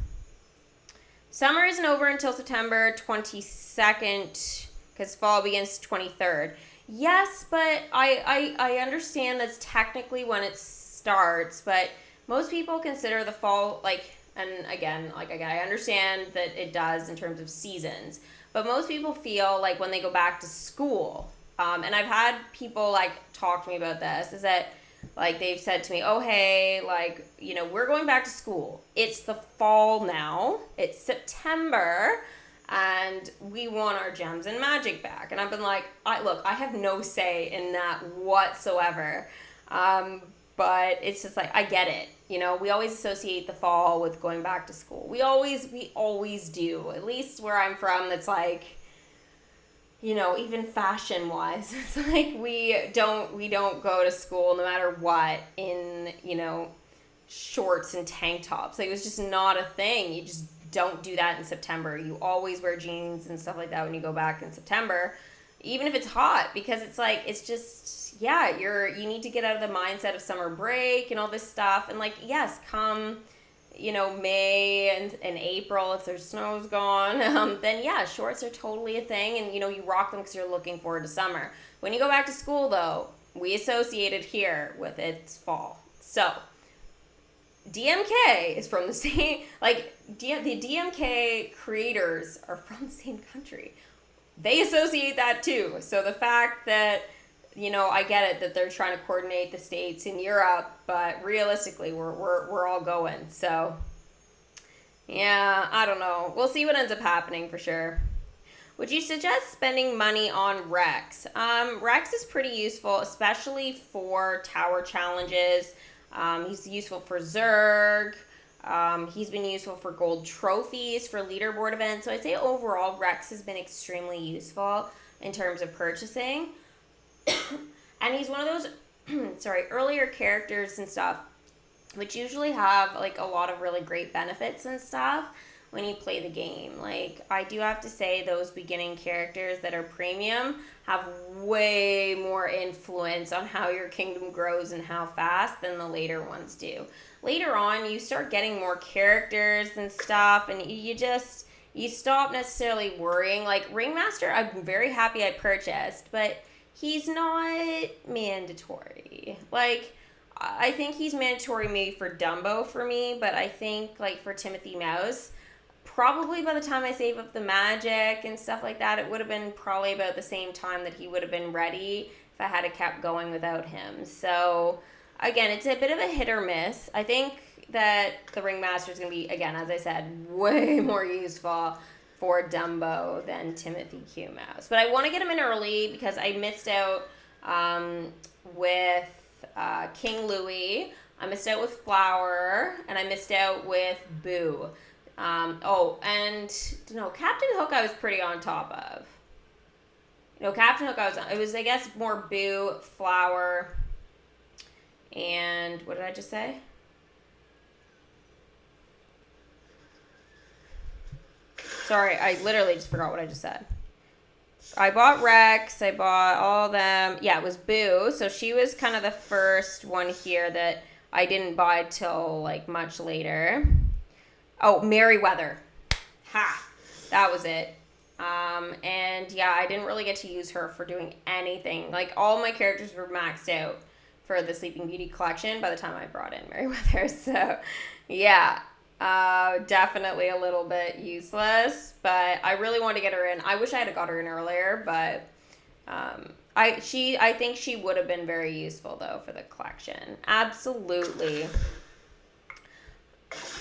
Summer isn't over until September 22nd because fall begins 23rd. Yes, but I understand that's technically when it starts, but most people consider the fall, like, and again, like, I understand that it does in terms of seasons, but most people feel like when they go back to school, and I've had people, like, talk to me about this, is that, like, they've said to me, oh, hey, like, you know, we're going back to school. It's the fall now. It's September, and we want our gems and magic back. And I've been like, look, I have no say in that whatsoever. But it's just like, I get it. You know, we always associate the fall with going back to school. We always do. At least where I'm from, that's like, you know, even fashion wise, it's like we don't go to school no matter what in, you know, shorts and tank tops. Like, it was just not a thing. You just don't do that in September. You always wear jeans and stuff like that when you go back in September, even if it's hot, because it's like, it's just, yeah, you need to get out of the mindset of summer break and all this stuff. And like, yes, come, you know, May and April, if there's snow's gone, then yeah, shorts are totally a thing, and you know, you rock them because you're looking forward to summer. When you go back to school though, we associate it here with it's fall. So DMK is from the same, like, the DMK creators are from the same country. They associate that too. So the fact that, you know, I get it that they're trying to coordinate the States and Europe, but realistically, we're all going. So, yeah, I don't know. We'll see what ends up happening for sure. Would you suggest spending money on Rex? Rex is pretty useful, especially for tower challenges. He's useful for Zerg. He's been useful for gold trophies, for leaderboard events. So I'd say overall, Rex has been extremely useful in terms of purchasing. And he's one of those, earlier characters and stuff, which usually have like a lot of really great benefits and stuff when you play the game. Like, I do have to say those beginning characters that are premium have way more influence on how your kingdom grows and how fast than the later ones do. Later on, you start getting more characters and stuff, and you stop necessarily worrying. Like, Ringmaster, I'm very happy I purchased, but he's not mandatory. Like, I think he's mandatory maybe for Dumbo for me, but I think, like, for Timothy Mouse, probably by the time I save up the magic and stuff like that, it would have been probably about the same time that he would have been ready if I had kept going without him. So, again, it's a bit of a hit or miss. I think that the Ringmaster is going to be, again, as I said, way more useful for Dumbo than Timothy Q Mouse. But I want to get him in early because I missed out with King Louie. I missed out with Flower, and I missed out with Boo. Captain Hook I was pretty on top of. Captain Hook it was, I guess, more Boo, Flower, And what did I just say? Sorry, I literally just forgot what I just said. I bought Rex. I bought all of them. Yeah, it was Boo. So she was kind of the first one here that I didn't buy till like much later. Oh, Merryweather. Ha! That was it. And yeah, I didn't really get to use her for doing anything. Like all my characters were maxed out for the Sleeping Beauty collection by the time I brought in Merryweather. So yeah. Definitely a little bit useless, but I really want to get her in. I wish I had got her in earlier, but I think she would have been very useful though for the collection. Absolutely.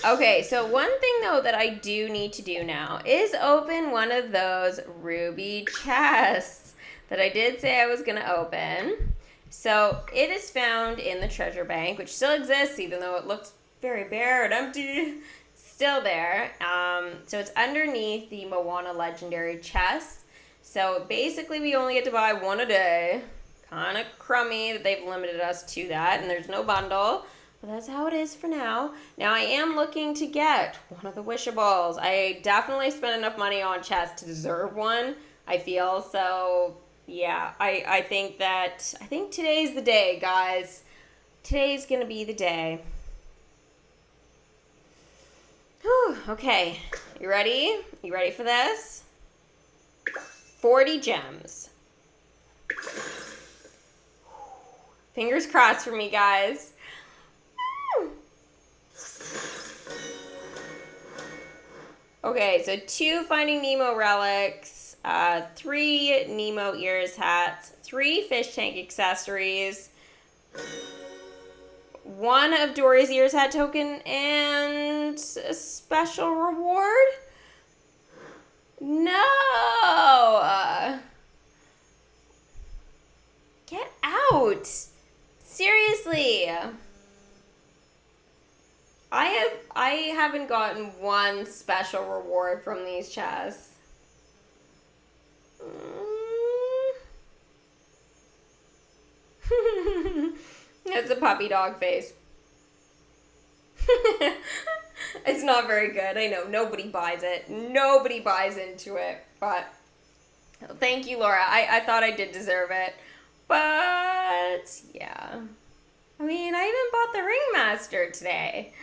Okay, so one thing though that I do need to do now is open one of those ruby chests that I did say I was going to open. So it is found in the treasure bank, which still exists even though it looks very bare and empty. Still there. So it's underneath the Moana Legendary chest. So basically we only get to buy one a day. Kind of crummy that they've limited us to that, and there's no bundle. But that's how it is for now. Now I am looking to get one of the wishables. I definitely spent enough money on chests to deserve one, I feel. So yeah, I think today's the day, guys. Today's gonna be the day. Whew, okay, you ready? You ready for this? 40 gems. Fingers crossed for me, guys. Okay, so 2 Finding Nemo relics, 3 Nemo ears hats, 3 fish tank accessories, 1 of Dory's ears hat token, and a special reward? No! Get out! Seriously! I haven't gotten 1 special reward from these chests. It's a puppy dog face. It's not very good. I know. Nobody buys it. Nobody buys into it. But thank you, Laura. I thought I did deserve it. But yeah. I mean, I even bought the Ringmaster today.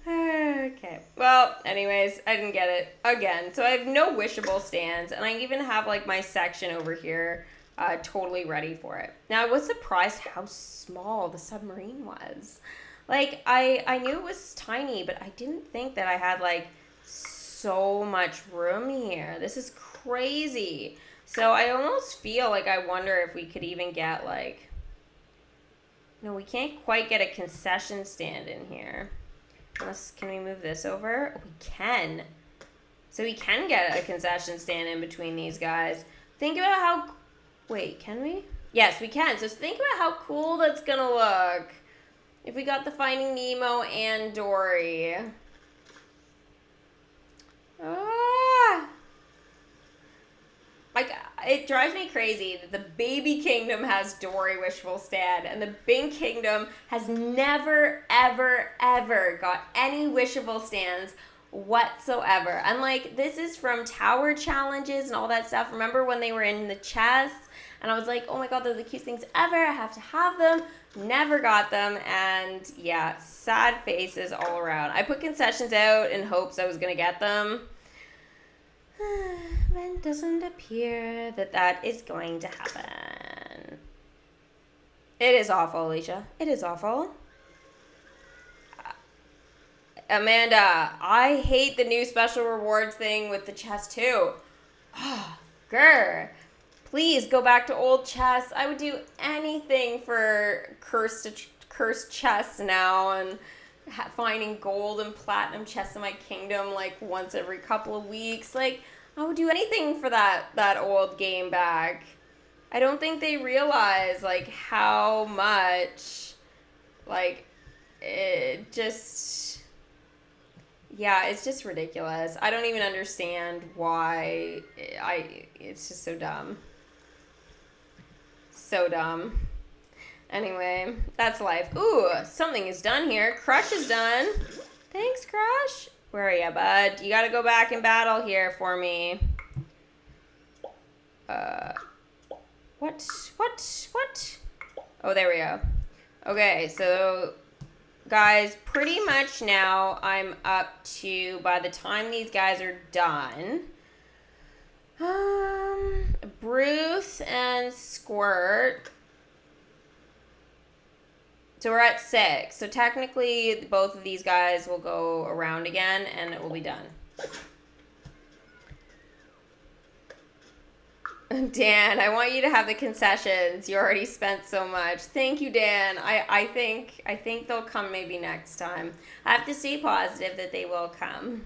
Okay. Well, anyways, I didn't get it again. So I have no wishable stands, and I even have like my section over here totally ready for it. Now, I was surprised how small the submarine was. Like, I knew it was tiny, but I didn't think that I had like so much room here. This is crazy. So I almost feel like I wonder if we could even get like... No, we can't quite get a concession stand in here. Unless, can we move this over? Oh, we can. So we can get a concession stand in between these guys. Think about how... Wait, can we? Yes, we can. So think about how cool that's going to look. If we got the Finding Nemo and Dory. Ah! Like, it drives me crazy that the Baby Kingdom has Dory wishful stand, and the Big Kingdom has never, ever, ever got any wishable stands whatsoever. And like, this is from tower challenges and all that stuff. Remember when they were in the chests? And I was like, oh my god, they're the cutest things ever. I have to have them. Never got them. And yeah, sad faces all around. I put concessions out in hopes I was going to get them. But it doesn't appear that that is going to happen. It is awful, Alicia. It is awful. Amanda, I hate the new special rewards thing with the chest too. Oh, grr. Please go back to old chests. I would do anything for cursed chests now and finding gold and platinum chests in my kingdom like once every couple of weeks. Like, I would do anything for that old game back. I don't think they realize like how much like it just... Yeah, it's just ridiculous. I don't even understand why it's just so dumb. So dumb. Anyway, that's life. Ooh, something is done here. Crush is done. Thanks, Crush. Where are you, bud? You gotta go back and battle here for me. What? Oh, there we go. Okay, so guys, pretty much now I'm up to, by the time these guys are done, Bruce and Squirt. So we're at 6. So technically, both of these guys will go around again, and it will be done. Dan, I want you to have the concessions. You already spent so much. Thank you, Dan. I think they'll come maybe next time. I have to stay positive that they will come.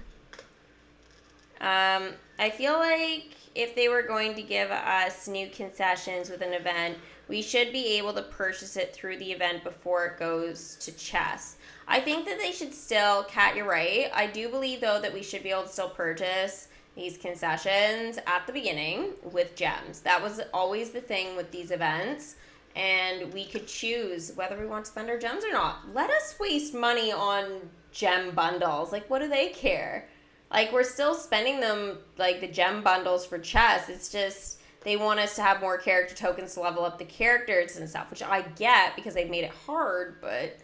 I feel like if they were going to give us new concessions with an event, we should be able to purchase it through the event before it goes to chess. I think that they should still, Kat, you're right. I do believe, though, that we should be able to still purchase these concessions at the beginning with gems. That was always the thing with these events, and we could choose whether we want to spend our gems or not. Let us waste money on gem bundles. Like, what do they care? Like, we're still spending them, like, the gem bundles for chess. It's just they want us to have more character tokens to level up the characters and stuff, which I get because they've made it hard, but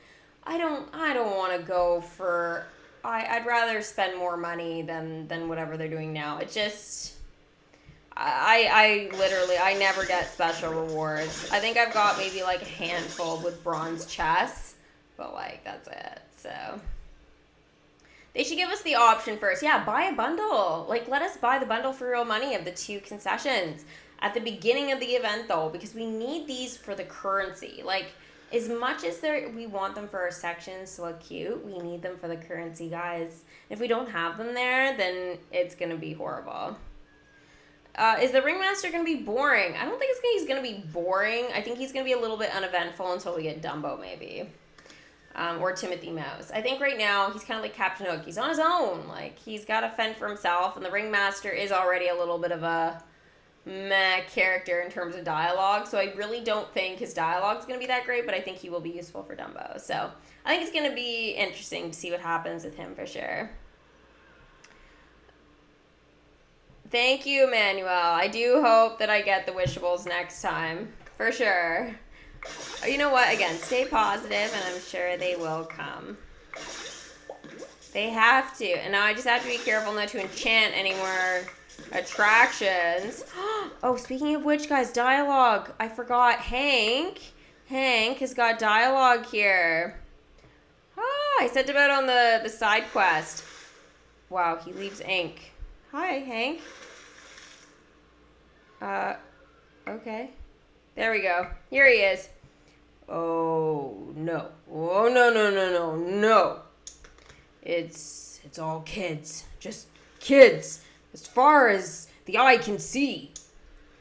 I don't want to go for... I'd rather spend more money than whatever they're doing now. It just... I literally never get special rewards. I think I've got maybe like a handful with bronze chess, but like that's it. So they should give us the option first. Yeah, buy a bundle. Like, let us buy the bundle for real money of the 2 concessions at the beginning of the event, though, because we need these for the currency. Like, as much as we want them for our sections to look cute, we need them for the currency, guys. If we don't have them there, then it's going to be horrible. Is the Ringmaster going to be boring? I don't think he's going to be boring. I think he's going to be a little bit uneventful until we get Dumbo, maybe. Or Timothy Mouse. I think right now he's kind of like Captain Hook. He's on his own. Like, he's got to fend for himself, and the Ringmaster is already a little bit of a meh character in terms of dialogue, so I really don't think his dialogue is going to be that great, but I think he will be useful for Dumbo. So I think it's going to be interesting to see what happens with him for sure. Thank you, Emmanuel. I do hope that I get the wishables next time, for sure. You know what? Again, stay positive, and I'm sure they will come. They have to. And now I just have to be careful not to enchant any more attractions. Oh, speaking of which, guys, dialogue. I forgot. Hank has got dialogue here. I sent him out on the side quest. Wow, he leaves ink. Hi, Hank. Okay. There we go. Here he is. Oh, no. Oh, no. It's all kids. Just kids. As far as the eye can see.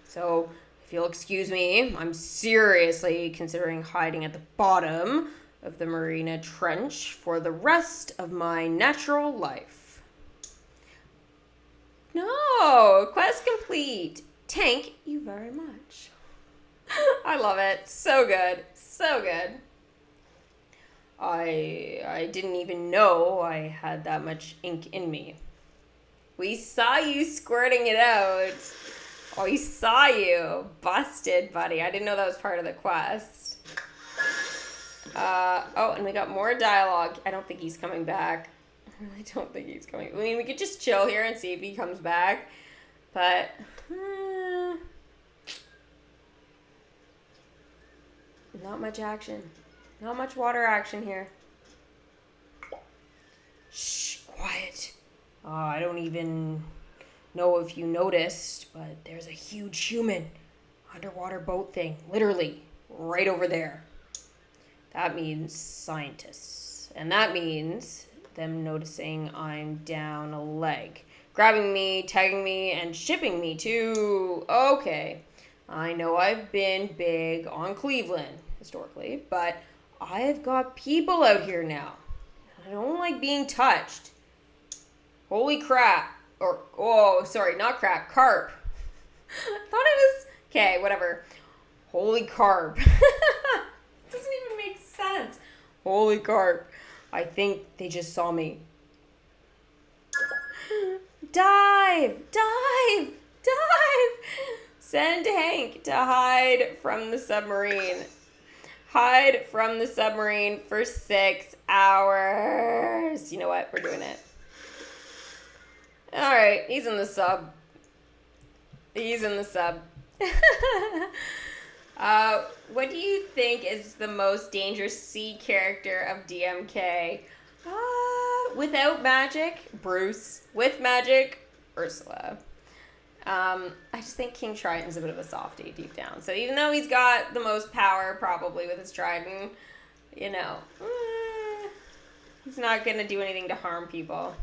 So, if you'll excuse me, I'm seriously considering hiding at the bottom of the Marina Trench for the rest of my natural life. No! Quest complete. Thank you very much. I love it. So good. So good. I didn't even know I had that much ink in me. We saw you squirting it out. Oh, we saw you. Busted, buddy. I didn't know that was part of the quest. Oh, and we got more dialogue. I don't think he's coming back. I really don't think he's coming. I mean, we could just chill here and see if he comes back. But... not much action. Not much water action here. Shh, quiet. I don't even know if you noticed, but there's a huge human underwater boat thing, literally, right over there. That means scientists. And that means them noticing I'm down a leg. Grabbing me, tagging me, and shipping me to... Okay. I know I've been big on Cleveland, historically, but I've got people out here now. I don't like being touched. Holy crap. Or, oh, sorry, not crap, carp. I thought it was, okay, whatever. Holy carp. Doesn't even make sense. Holy carp. I think they just saw me. Dive! Dive! Dive! Send Hank to hide from the submarine. Hide from the submarine for 6 hours. You know what? We're doing it. Alright, he's in the sub. He's in the sub. What do you think is the most dangerous sea character of DMK? Without magic, Bruce. With magic, Ursula. I just think King Triton's a bit of a softie deep down. So even though he's got the most power probably with his trident, you know, he's not going to do anything to harm people.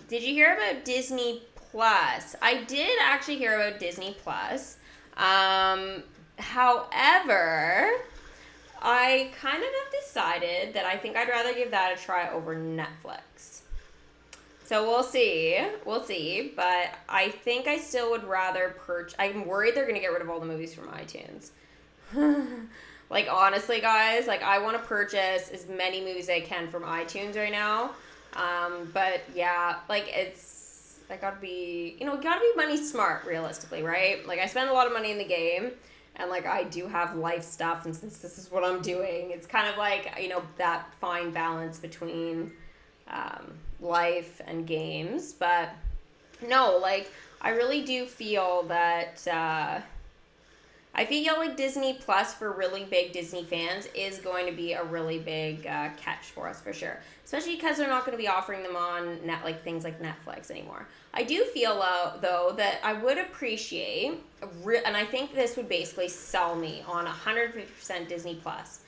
Did you hear about Disney Plus? I did actually hear about Disney Plus. However, I kind of have decided that I think I'd rather give that a try over Netflix. So we'll see. We'll see. But I think I still would rather purchase. I'm worried they're going to get rid of all the movies from iTunes. Like, honestly, guys, like, I want to purchase as many movies as I can from iTunes right now. But yeah, like, it's, I gotta be, you know, gotta be money smart, realistically, right? Like, I spend a lot of money in the game, and, like, I do have life stuff, and since this is what I'm doing, it's kind of like, you know, that fine balance between, life and games, but no, like, I really do feel that, I feel like Disney Plus for really big Disney fans is going to be a really big catch for us for sure. Especially because they're not going to be offering them on things like Netflix anymore. I do feel though that I would appreciate, and I think this would basically sell me on 150% Disney Plus,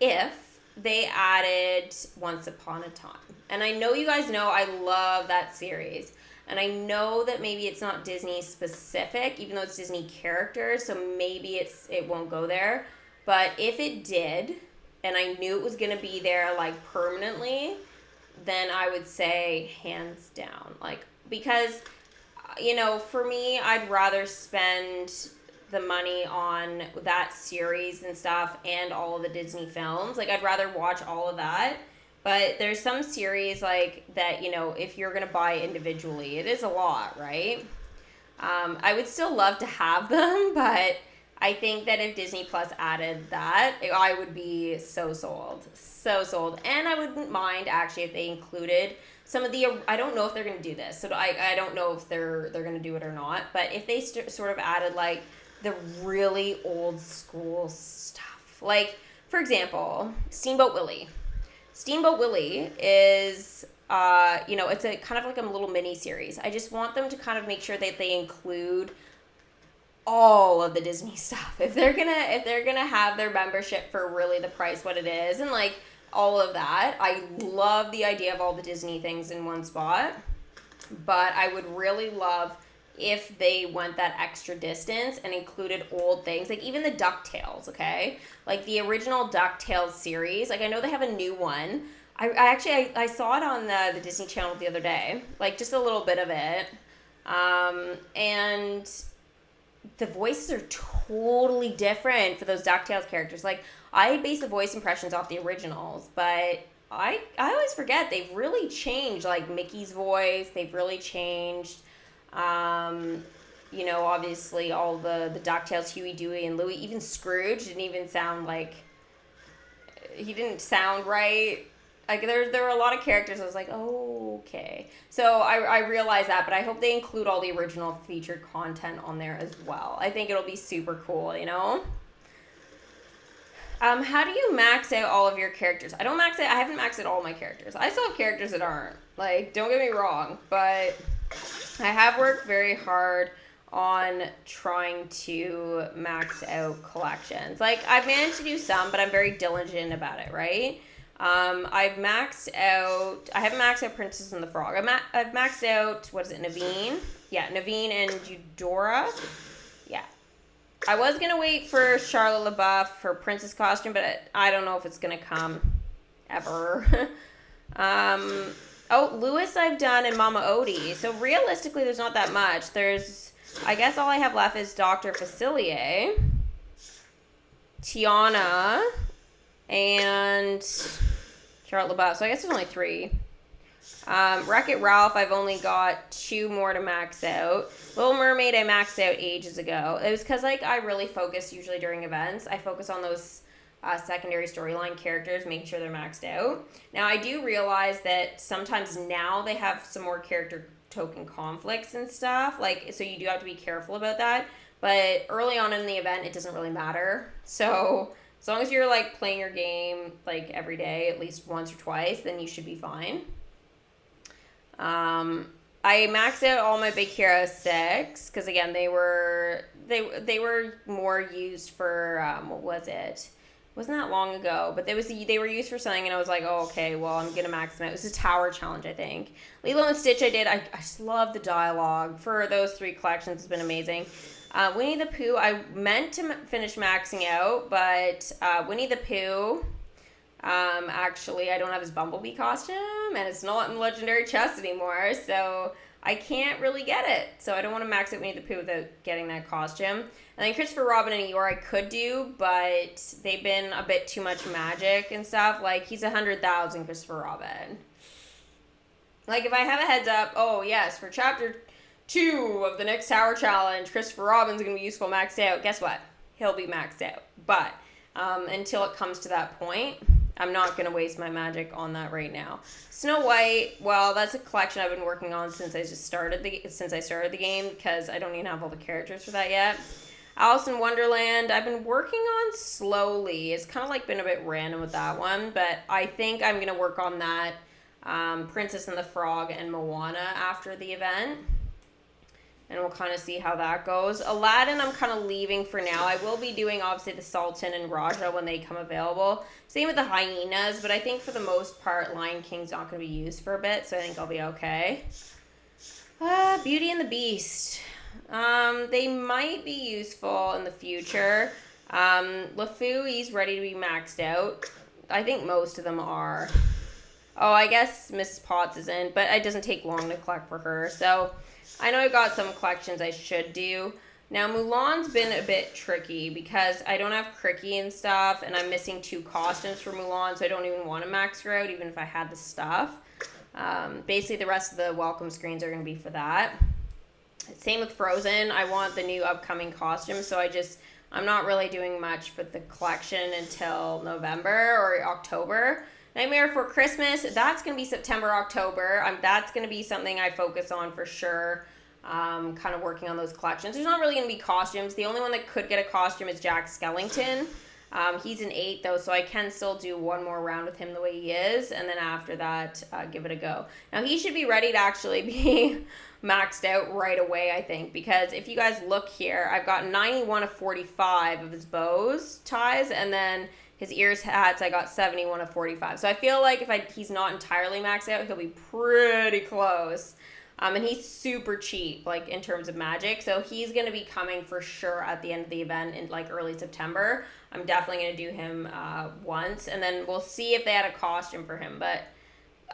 if they added Once Upon a Time. And I know you guys know I love that series. And I know that maybe it's not Disney specific, even though it's Disney characters, so maybe it won't go there. But if it did, and I knew it was going to be there, like, permanently, then I would say hands down. Like, because, you know, for me, I'd rather spend the money on that series and stuff and all of the Disney films. Like, I'd rather watch all of that. But there's some series, like, that, you know, if you're going to buy individually, it is a lot, right? I would still love to have them, but I think that if Disney Plus added that, I would be so sold. So sold. And I wouldn't mind, actually, if they included some of the... I don't know if they're going to do this, so I don't know if they're going to do it or not. But if they sort of added, like, the really old school stuff. Like, for example, Steamboat Willie. Steamboat Willie is, you know, it's a kind of like a little mini series. I just want them to kind of make sure that they include all of the Disney stuff. If they're gonna have their membership for really the price what it is, and like all of that, I love the idea of all the Disney things in one spot. But I would really love if they went that extra distance and included old things, like even the DuckTales, okay? Like the original DuckTales series, like I know they have a new one. I saw it on the Disney Channel the other day, like just a little bit of it. And the voices are totally different for those DuckTales characters. Like I base the voice impressions off the originals, but I always forget they've really changed, like Mickey's voice, they've really changed. You know, obviously all the DuckTales, Huey, Dewey, and Louie, even Scrooge didn't even sound like, he didn't sound right. Like there were a lot of characters I was like, oh, okay. So I realize that, but I hope they include all the original featured content on there as well. I think it'll be super cool, you know? How do you max out all of your characters? I haven't maxed out all my characters. I still have characters that aren't. Like, don't get me wrong, but I have worked very hard on trying to max out collections. Like, I've managed to do some, but I'm very diligent about it, right? I haven't maxed out Princess and the Frog. I've maxed out, what is it, Naveen? Yeah, Naveen and Eudora. Yeah. I was going to wait for Charlotte LaBeouf for Princess costume, but I don't know if it's going to come ever. Lewis I've done and Mama Odie. So realistically, there's not that much. I guess all I have left is Dr. Facilier, Tiana, and Charlotte LaBeouf. So I guess there's only 3. Wreck-It Ralph, I've only got 2 more to max out. Little Mermaid, I maxed out ages ago. It was because, like, I really focus usually during events. I focus on those secondary storyline characters, making sure they're maxed out. Now, I do realize that sometimes now they have some more character token conflicts and stuff. Like, so you do have to be careful about that. But early on in the event, it doesn't really matter. So as long as you're, like, playing your game, like, every day, at least once or twice, then you should be fine. I maxed out all my Big Hero 6 because again they were more used for what was it? Wasn't that long ago, but they were used for something, and I was like, oh okay, well I'm gonna max them out. It was a tower challenge, I think. Lilo and Stitch I did. I just love the dialogue for those 3 collections. It's been amazing. Winnie the Pooh I meant to finish maxing out, but Winnie the Pooh. Actually, I don't have his Bumblebee costume, and it's not in Legendary Chest anymore, so I can't really get it. So I don't want to max out Winnie the Pooh without getting that costume. And then Christopher Robin and Eeyore I could do, but they've been a bit too much magic and stuff. Like, he's 100,000 Christopher Robin. Like, if I have a heads up, oh yes, for Chapter 2 of the next Tower Challenge, Christopher Robin's going to be useful maxed out. Guess what? He'll be maxed out. But until it comes to that point, I'm not going to waste my magic on that right now. Snow White, well, that's a collection I've been working on since I started the game, because I don't even have all the characters for that yet. Alice in Wonderland, I've been working on slowly. It's kind of like been a bit random with that one, but I think I'm going to work on that Princess and the Frog and Moana after the event. And we'll kind of see how that goes. Aladdin, I'm kind of leaving for now. I will be doing, obviously, the Sultan and Raja when they come available. Same with the Hyenas, but I think for the most part, Lion King's not going to be used for a bit, so I think I'll be okay. Beauty and the Beast. They might be useful in the future. LeFou, he's ready to be maxed out. I think most of them are. Oh, I guess Mrs. Potts isn't, but it doesn't take long to collect for her, so I know I've got some collections I should do. Now, Mulan's been a bit tricky because I don't have Cricky and stuff, and I'm missing 2 costumes for Mulan, so I don't even want to max her out, even if I had the stuff. Basically, the rest of the welcome screens are going to be for that. Same with Frozen. I want the new upcoming costume, so I'm not really doing much for the collection until November or October. Nightmare Before Christmas, that's going to be September, October. That's going to be something I focus on for sure. Kind of working on those collections. There's not really going to be costumes. The only one that could get a costume is Jack Skellington. He's an 8 though, so I can still do one more round with him the way he is, and then after that, give it a go. Now he should be ready to actually be maxed out right away, I think, because if you guys look here, I've got 91 of 45 of his bows ties, and then his ears hats, I got 71 of 45. So I feel like if he's not entirely maxed out, he'll be pretty close. And he's super cheap, like, in terms of magic. So he's going to be coming for sure at the end of the event in, like, early September. I'm definitely going to do him once. And then we'll see if they had a costume for him. But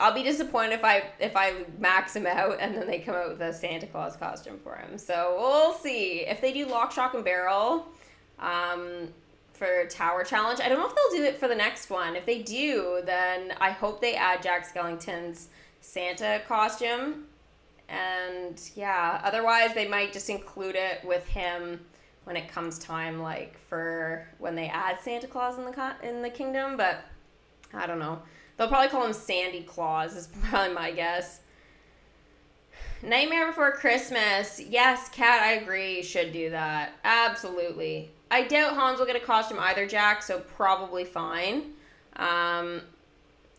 I'll be disappointed if I max him out and then they come out with a Santa Claus costume for him. So we'll see. If they do Lock, Shock, and Barrel for Tower Challenge, I don't know if they'll do it for the next one. If they do, then I hope they add Jack Skellington's Santa costume. And yeah, otherwise they might just include it with him when it comes time, like for when they add Santa Claus in the kingdom. But I don't know. They'll probably call him Sandy Claus is probably my guess. Nightmare Before Christmas. Yes, Kat, I agree. Should do that. Absolutely. I doubt Hans will get a costume either, Jack, so probably fine.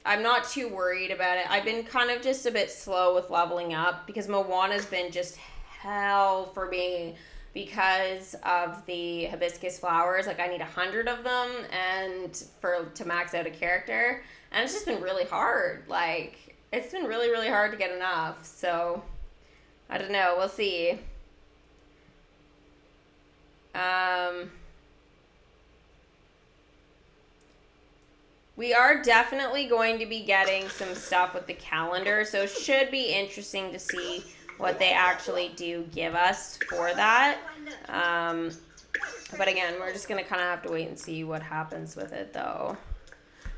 I'm not too worried about it. I've been kind of just a bit slow with leveling up because Moana's been just hell for me because of the hibiscus flowers. Like, I need 100 of them and to max out a character. And it's just been really hard. Like, it's been really, really hard to get enough. So, I don't know. We'll see. We are definitely going to be getting some stuff with the calendar, so it should be interesting to see what they actually do give us for that. But again, we're just going to kind of have to wait and see what happens with it, though.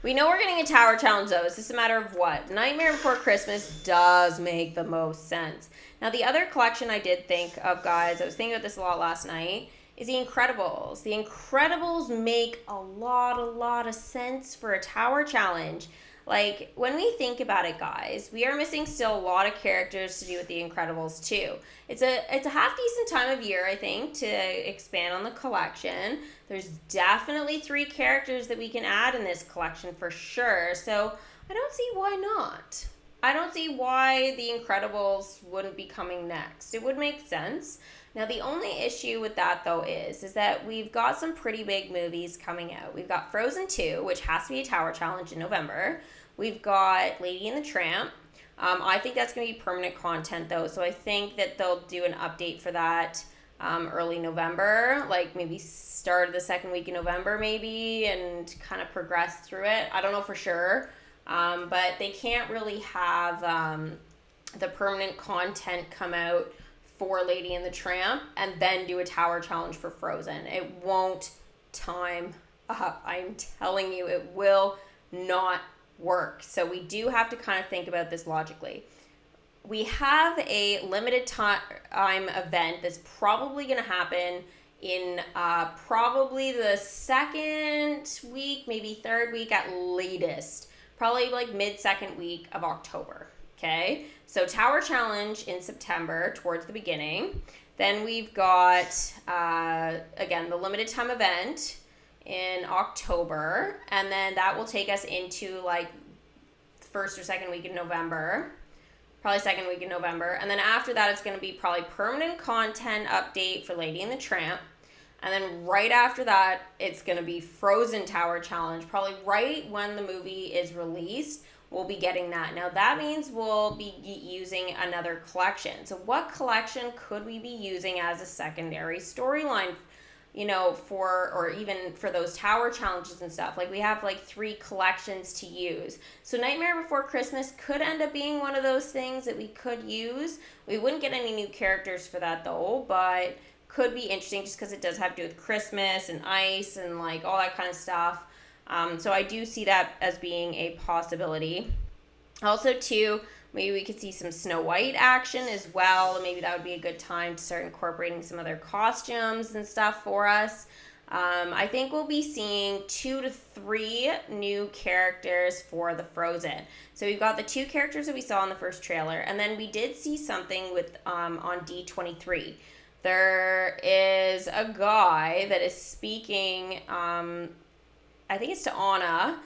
We know we're getting a tower challenge, though. It's just a matter of what. Nightmare Before Christmas does make the most sense. Now, the other collection I did think of, guys, I was thinking about this a lot last night, is The Incredibles. The Incredibles make a lot of sense for a tower challenge. Like, when we think about it, guys, we are missing still a lot of characters to do with The Incredibles, too. It's a half-decent time of year, I think, to expand on the collection. There's definitely 3 characters that we can add in this collection for sure, so I don't see why not. I don't see why The Incredibles wouldn't be coming next. It would make sense. Now, the only issue with that, though, is that we've got some pretty big movies coming out. We've got Frozen 2, which has to be a tower challenge in November. We've got Lady and the Tramp. I think that's going to be permanent content, though, so I think that they'll do an update for that early November, like maybe start of the second week in November, maybe, and kind of progress through it. I don't know for sure, but they can't really have the permanent content come out for Lady and the Tramp and then do a tower challenge for Frozen. It won't time up. I'm telling you, it will not work. So we do have to kind of think about this logically. We have a limited time event that's probably going to happen in probably the second week, maybe third week at latest. Probably like mid-second week of October. Okay, so Tower Challenge in September towards the beginning. Then we've got, again, the limited time event in October. And then that will take us into like first or second week in November. Probably second week in November. And then after that, it's going to be probably permanent content update for Lady and the Tramp. And then right after that, it's going to be Frozen Tower Challenge. Probably right when the movie is released. We'll be getting that. Now, that means we'll be using another collection. So what collection could we be using as a secondary storyline, or even for those tower challenges and stuff? Like, we have, 3 collections to use. So Nightmare Before Christmas could end up being one of those things that we could use. We wouldn't get any new characters for that, though, but could be interesting just because it does have to do with Christmas and ice and, all that kind of stuff. So I do see that as being a possibility. Also, too, maybe we could see some Snow White action as well. Maybe that would be a good time to start incorporating some other costumes and stuff for us. I think we'll be seeing 2 to 3 new characters for the Frozen. So we've got the 2 characters that we saw in the first trailer, and then we did see something with on D23. There is a guy that is speaking... I think it's to Anna.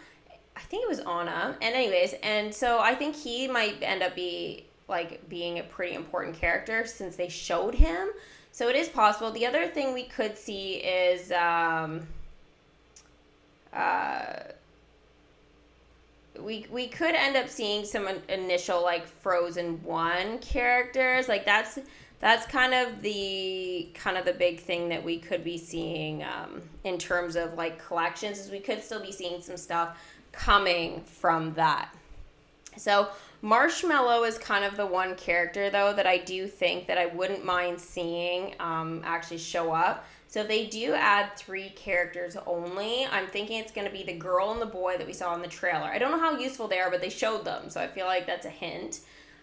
I think it was Anna. And anyways, and so I think he might end up being a pretty important character since they showed him. So it is possible. The other thing we could see is we could end up seeing some initial Frozen 1 characters. That's kind of the big thing that we could be seeing in terms of collections, is we could still be seeing some stuff coming from that. So Marshmallow is kind of the one character, though, that I do think that I wouldn't mind seeing actually show up. So if they do add 3 characters only, I'm thinking it's going to be the girl and the boy that we saw in the trailer. I don't know how useful they are, but they showed them, so I feel like that's a hint.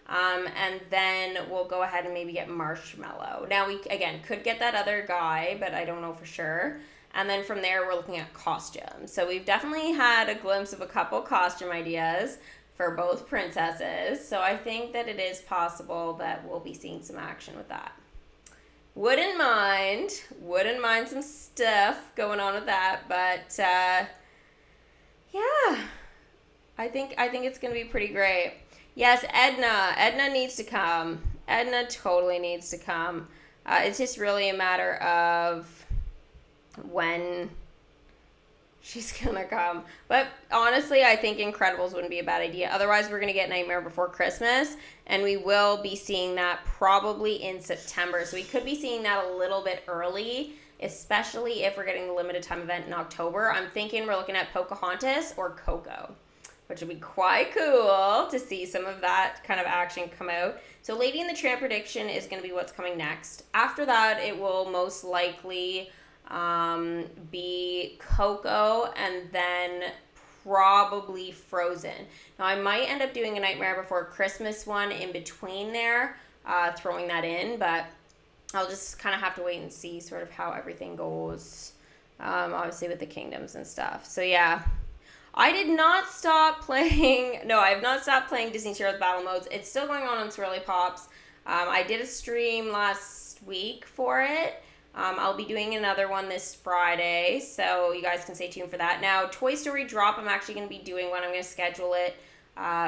And then we'll go ahead and maybe get Marshmallow. Now, we, again, could get that other guy, but I don't know for sure. And then from there, we're looking at costumes. So we've definitely had a glimpse of a couple costume ideas for both princesses. So I think that it is possible that we'll be seeing some action with that. Wouldn't mind some stuff going on with that, but yeah, I think it's going to be pretty great. Yes, Edna needs to come. Edna totally needs to come. It's just really a matter of when she's gonna come. But honestly, I think Incredibles wouldn't be a bad idea. Otherwise, we're gonna get Nightmare Before Christmas, and we will be seeing that probably in September. So we could be seeing that a little bit early especially if we're getting the limited time event in October. I'm thinking we're looking at Pocahontas or Coco, which would be quite cool to see some of that kind of action come out. So Lady and the Tramp prediction is going to be what's coming next. After that, it will most likely be Coco and then probably Frozen. Now I might end up doing a Nightmare Before Christmas one in between there, throwing that in, but I'll just kind of have to wait and see sort of how everything goes, obviously with the kingdoms and stuff. So yeah, I did not stop playing, no, I have not stopped playing Disney Heroes Battle Modes. It's still going on Swirly Pops. I did a stream last week for it. I'll be doing another one this Friday, so you guys can stay tuned for that. Now, Toy Story Drop, I'm actually going to be doing one. I'm going to schedule it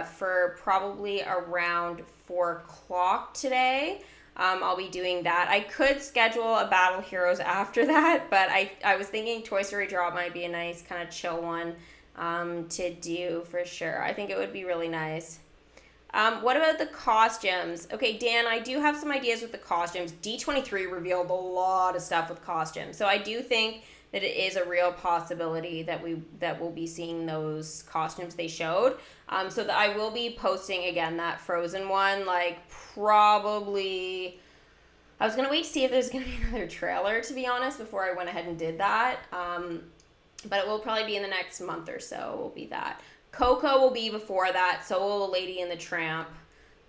for probably around 4 o'clock today. I'll be doing that. I could schedule a Battle Heroes after that, but I was thinking Toy Story Drop might be a nice kind of chill one to do for sure. I think it would be really nice. What about the costumes? Okay, Dan, I do have some ideas with the costumes. D23 revealed a lot of stuff with costumes. So I do think that it is a real possibility that we'll be seeing those costumes they showed. So that I will be posting again that Frozen one, like probably. I was gonna wait to see if there's gonna be another trailer, to be honest, before I went ahead and did that. But it will probably be in the next month or so. Will be that. Coco will be before that, so will Lady and the Tramp.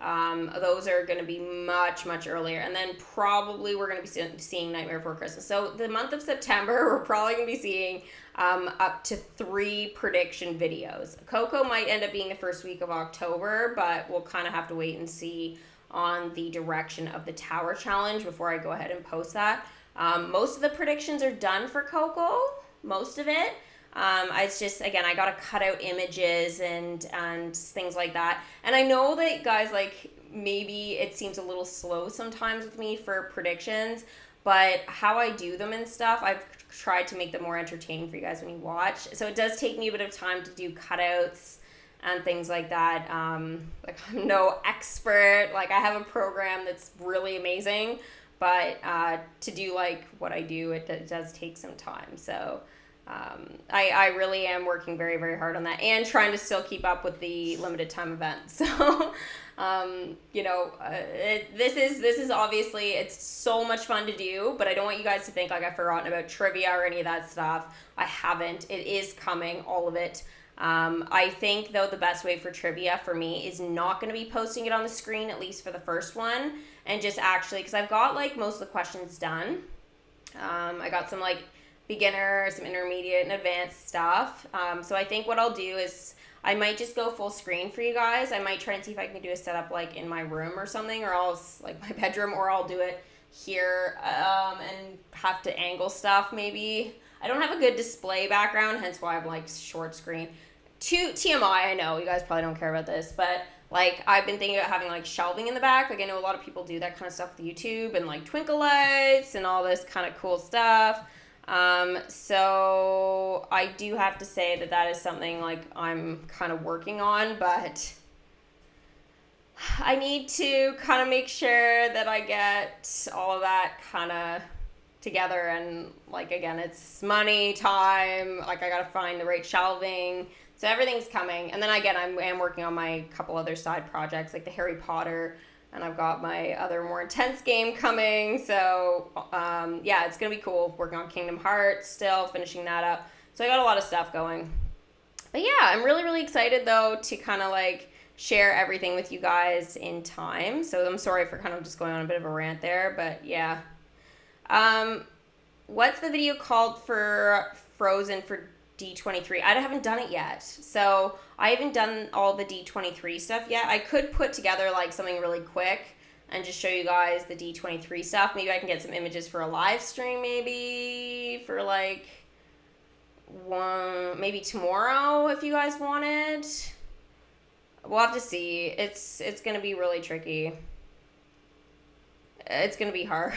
Those are going to be much, much earlier. And then probably we're going to be seeing Nightmare Before Christmas. So the month of September, we're probably going to be seeing up to 3 prediction videos. Coco might end up being the first week of October, but we'll kind of have to wait and see on the direction of the Tower Challenge before I go ahead and post that. Most of the predictions are done for Coco, most of it. It's just, again, I gotta cut out images and things like that. And I know that, guys, like, maybe it seems a little slow sometimes with me for predictions, but how I do them and stuff, I've tried to make them more entertaining for you guys when you watch. So it does take me a bit of time to do cutouts and things like that. Like, I'm no expert. Like, I have a program that's really amazing, but to do, like, what I do, it does take some time. So I really am working very, very hard on that and trying to still keep up with the limited time event. So, this is obviously, it's so much fun to do, but I don't want you guys to think like I've forgotten about trivia or any of that stuff. I haven't. It is coming, all of it. I think, though, the best way for trivia for me is not going to be posting it on the screen, at least for the first one, and just actually, because I've got, like, most of the questions done. I got some, like, beginner, some intermediate, and advanced stuff. So I think what I'll do is I might just go full screen for you guys. I might try and see if I can do a setup like in my room or something, or else like my bedroom, or I'll do it here and have to angle stuff maybe. I don't have a good display background, hence why I'm like short screen. TMI, I know you guys probably don't care about this, but like I've been thinking about having like shelving in the back. Like I know a lot of people do that kind of stuff with YouTube and like twinkle lights and all this kind of cool stuff. So I do have to say that is something like I'm kind of working on, but I need to kind of make sure that I get all of that kind of together. And like, again, it's money, time, like I got to find the right shelving. So everything's coming. And then again, I am working on my couple other side projects like the Harry Potter, and I've got my other more intense game coming. So, yeah, it's going to be cool working on Kingdom Hearts still, finishing that up. So I got a lot of stuff going. But yeah, I'm really, really excited, though, to kind of, like, share everything with you guys in time. So I'm sorry for kind of just going on a bit of a rant there. But, yeah. What's the video called for Frozen for D23? I haven't done it yet. So I haven't done all the D23 stuff yet. I could put together like something really quick and just show you guys the D23 stuff. Maybe I can get some images for a live stream maybe for like maybe tomorrow if you guys wanted. We'll have to see. It's going to be really tricky. It's going to be hard.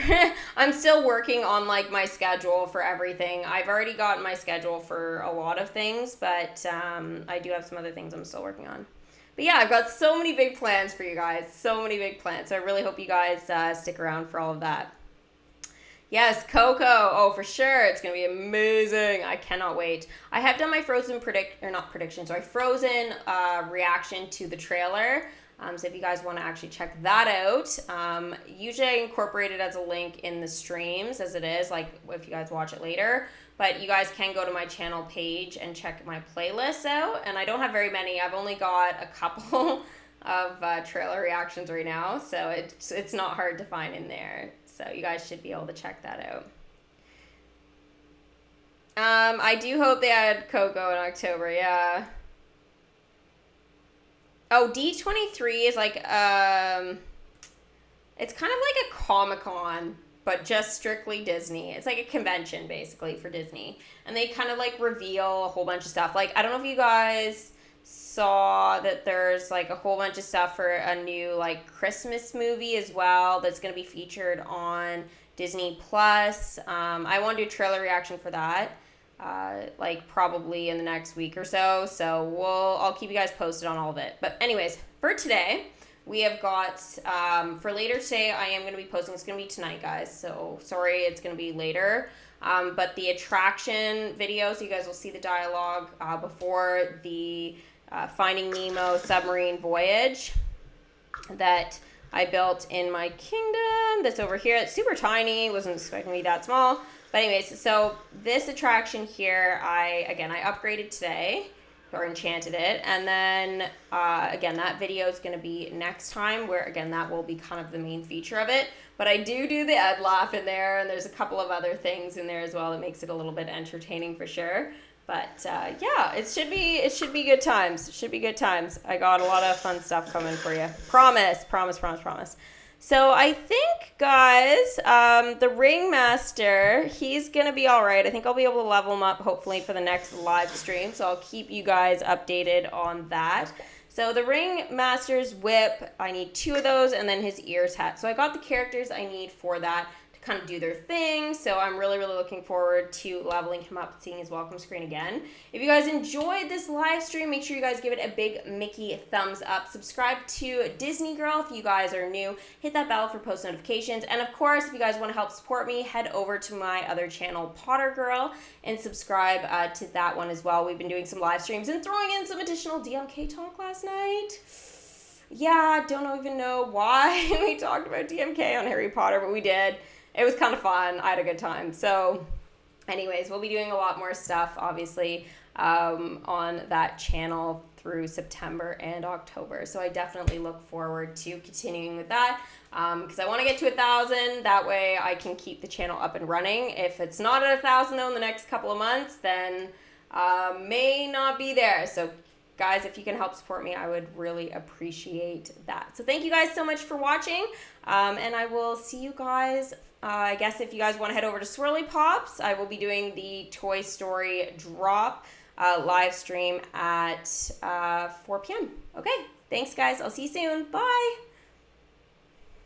I'm still working on like my schedule for everything. I've already gotten my schedule for a lot of things, but I do have some other things I'm still working on. But yeah, I've got so many big plans for you guys. So many big plans. So I really hope you guys stick around for all of that. Yes, Coco. Oh, for sure. It's going to be amazing. I cannot wait. I have done my Frozen Frozen reaction to the trailer. So if you guys want to actually check that out, usually I incorporate it as a link in the streams as it is, like if you guys watch it later. But you guys can go to my channel page and check my playlists out. And I don't have very many. I've only got a couple of trailer reactions right now. So it's not hard to find in there. So you guys should be able to check that out. I do hope they had Coco in October, yeah. Oh, D23 is like, it's kind of like a Comic-Con, but just strictly Disney. It's like a convention, basically, for Disney. And they kind of, like, reveal a whole bunch of stuff. Like, I don't know if you guys saw that there's, like, a whole bunch of stuff for a new, like, Christmas movie as well that's going to be featured on Disney+. I want to do a trailer reaction for that. Like probably in the next week or so. So I'll keep you guys posted on all of it. But anyways, for today, we have got, for later today, I am going to be posting, it's going to be tonight, guys. So sorry, it's going to be later. But the attraction video, so you guys will see the dialogue before the Finding Nemo submarine voyage that I built in my kingdom. That's over here. It's super tiny. Wasn't expecting to be that small. But anyways, so this attraction here, I upgraded today, or enchanted it, and then, again, that video is going to be next time, where, again, that will be kind of the main feature of it, but I do the Ed laugh in there, and there's a couple of other things in there as well that makes it a little bit entertaining for sure, but, yeah, it should be good times. It should be good times. I got a lot of fun stuff coming for you. Promise. So I think, guys, the Ringmaster, he's going to be all right. I think I'll be able to level him up, hopefully, for the next live stream. So I'll keep you guys updated on that. So the Ringmaster's whip, I need 2 of those, and then his ears hat. So I got the characters I need for that to kind of do their thing. So I'm really, really looking forward to leveling him up and seeing his welcome screen again. If you guys enjoyed this live stream, make sure you guys give it a big Mickey thumbs up. Subscribe to Disney Girl if you guys are new. Hit that bell for post notifications. And of course, if you guys want to help support me, head over to my other channel, Potter Girl, and subscribe to that one as well. We've been doing some live streams and throwing in some additional DMK talk last night. Yeah, don't even know why we talked about DMK on Harry Potter, but we did. It was kind of fun. I had a good time. So anyways, we'll be doing a lot more stuff, obviously, on that channel through September and October. So I definitely look forward to continuing with that because I want to get to 1,000. That way I can keep the channel up and running. If it's not at 1,000, though, in the next couple of months, then may not be there. So guys, if you can help support me, I would really appreciate that. So thank you guys so much for watching, and I will see you guys. I guess if you guys want to head over to Swirly Pops, I will be doing the Toy Story drop live stream at 4 p.m. Okay, thanks guys. I'll see you soon. Bye.